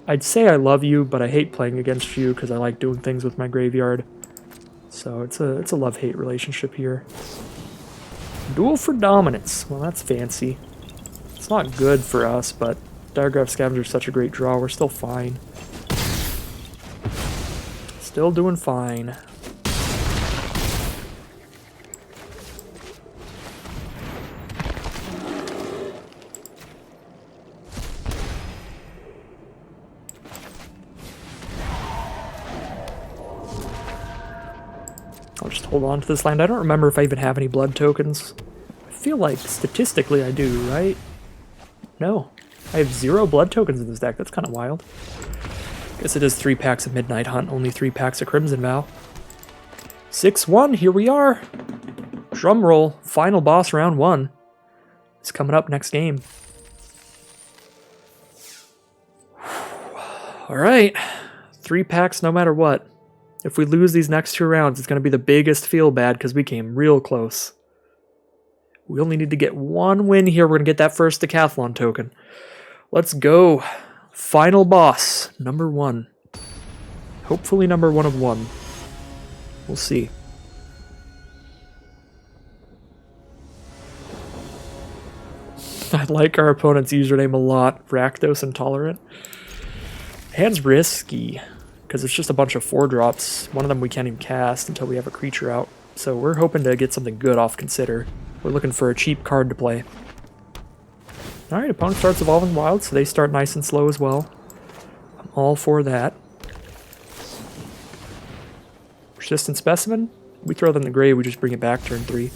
I'd say I love you, but I hate playing against you because I like doing things with my graveyard. So it's a love-hate relationship here. Duel for Dominance. Well, that's fancy. It's not good for us, but Diregraph Scavenger is such a great draw. We're still fine. Still doing fine. I'll just hold on to this land. I don't remember if I even have any blood tokens. I feel like statistically I do, right? No. I have 0 blood tokens in this deck. That's kind of wild. Guess it is 3 packs of Midnight Hunt, only 3 packs of Crimson Vow. 6-1, here we are. Drum roll, final boss round 1. It's coming up next game. Alright. 3 packs no matter what. If we lose these next 2 rounds, it's going to be the biggest feel bad because we came real close. We only need to get 1 win here. We're going to get that first Decathlon token. Let's go. Final boss, number 1. Hopefully number 1 of 1. We'll see. I like our opponent's username a lot. Rakdos Intolerant. Hand's risky, because it's just a bunch of 4-drops. One of them we can't even cast until we have a creature out. So we're hoping to get something good off Consider. We're looking for a cheap card to play. Alright, opponent starts Evolving Wild, so they start nice and slow as well. I'm all for that. Persistent Specimen. We throw them in the grave, we just bring it back turn 3.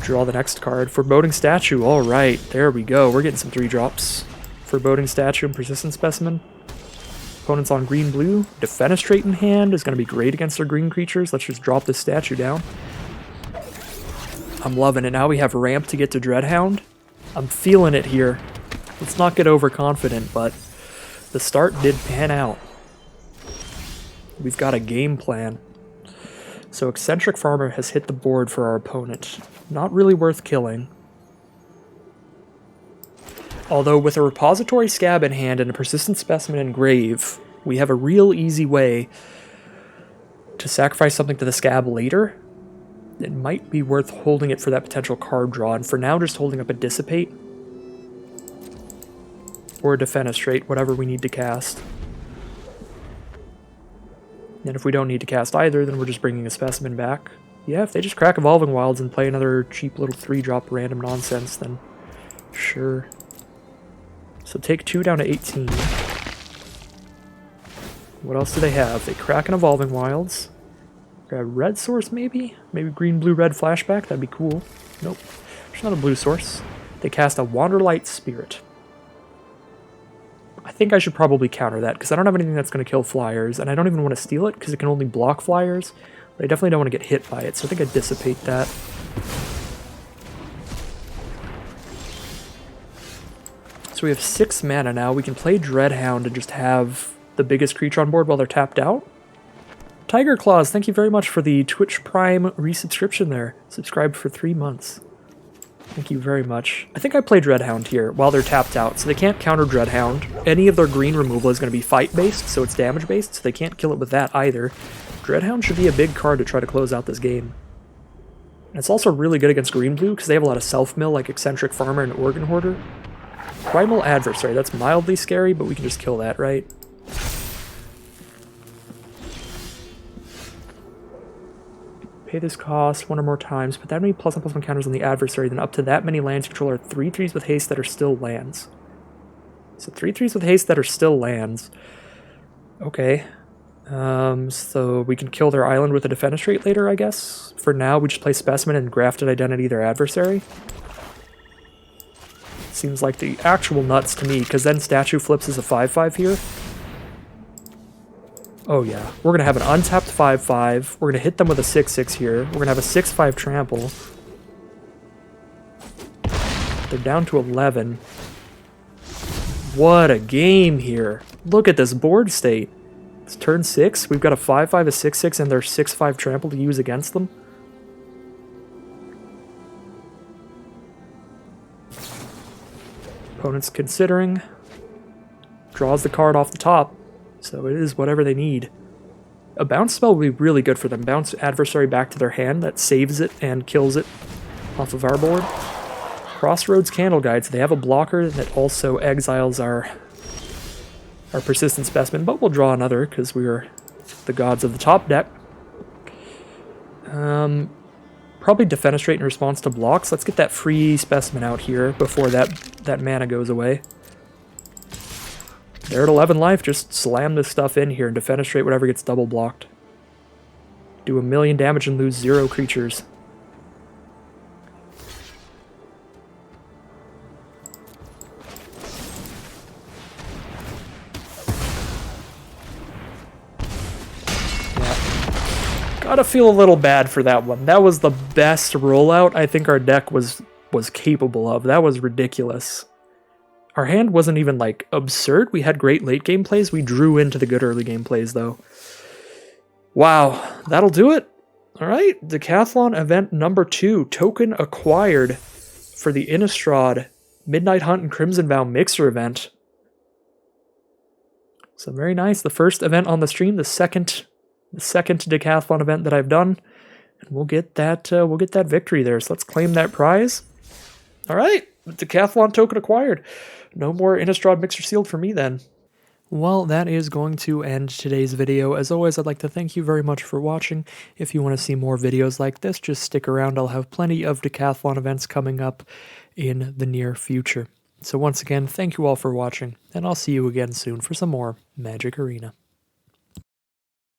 Draw the next card. Foreboding Statue, alright, there we go. We're getting some 3-drops. Foreboding Statue and Persistent Specimen. Opponent's on green-blue. Defenestrate in hand is going to be great against their green creatures. Let's just drop this statue down. I'm loving it. Now we have ramp to get to Dreadhound. I'm feeling it here. Let's not get overconfident, but the start did pan out. We've got a game plan. So Eccentric Farmer has hit the board for our opponent. Not really worth killing. Although with a Repository Scab in hand and a Persistent Specimen in grave, we have a real easy way to sacrifice something to the Scab later. It might be worth holding it for that potential card draw, and for now just holding up a Dissipate. Or a Defenestrate, whatever we need to cast. And if we don't need to cast either, then we're just bringing a Specimen back. Yeah, if they just crack Evolving Wilds and play another cheap little 3-drop random nonsense, then sure. So take 2 down to 18. What else do they have? They crack an Evolving Wilds. Grab red source, maybe? Maybe green, blue, red flashback? That'd be cool. Nope. There's not a blue source. They cast a Wanderlight Spirit. I think I should probably counter that, because I don't have anything that's going to kill flyers, and I don't even want to steal it, because it can only block flyers. But I definitely don't want to get hit by it, so I think I dissipate that. So we have 6 mana now. We can play Dreadhound and just have the biggest creature on board while they're tapped out. Tiger Claws, thank you very much for the Twitch Prime resubscription there. Subscribed for 3 months. Thank you very much. I think I play Dreadhound here while they're tapped out, so they can't counter Dreadhound. Any of their green removal is going to be fight-based, so it's damage-based, so they can't kill it with that either. Dreadhound should be a big card to try to close out this game. And it's also really good against green-blue, because they have a lot of self-mill, like Eccentric Farmer and Organ Hoarder. Primal Adversary, that's mildly scary, but we can just kill that, right? Pay this cost 1 or more times, put that many +1/+1 counters on the adversary, then up to that many lands you control are 3/3s with haste that are still lands. So 3/3s with haste that are still lands. Okay. So we can kill their island with a Defenestrate later, I guess. For now, we just play Specimen and Grafted Identity their adversary. Seems like the actual nuts to me, because then Statue flips as a 5/5 here. Oh yeah, we're going to have an untapped 5/5. We're going to hit them with a 6/6 here. We're going to have a 6/5 trample. They're down to 11. What a game here. Look at this board state. It's turn 6. We've got a 5/5, a 6/6, and their 6/5 trample to use against them. Opponent's considering. Draws the card off the top. So it is whatever they need. A bounce spell would be really good for them. Bounce adversary back to their hand. That saves it and kills it off of our board. Crossroads Candle Guide. So they have a blocker that also exiles our persistent specimen. But we'll draw another because we are the gods of the top deck. Probably Defenestrate in response to blocks. Let's get that free specimen out here before that mana goes away. They're at 11 life, just slam this stuff in here and Defenestrate whatever gets double blocked. Do 1,000,000 damage and lose 0 creatures. Yeah. Gotta feel a little bad for that one. That was the best rollout I think our deck was capable of. That was ridiculous. Our hand wasn't even, like, absurd. We had great late game plays. We drew into the good early game plays, though. Wow, that'll do it. All right, Decathlon Event number 2. Token acquired for the Innistrad Midnight Hunt and Crimson Vow Mixer event. So very nice. The first event on the stream, the second Decathlon event that I've done. And we'll get that victory there. So let's claim that prize. All right, Decathlon token acquired. No more Innistrad Mixer sealed for me then. Well, that is going to end today's video. As always, I'd like to thank you very much for watching. If you want to see more videos like this, just stick around. I'll have plenty of Decathlon events coming up in the near future. So once again, thank you all for watching, and I'll see you again soon for some more Magic Arena.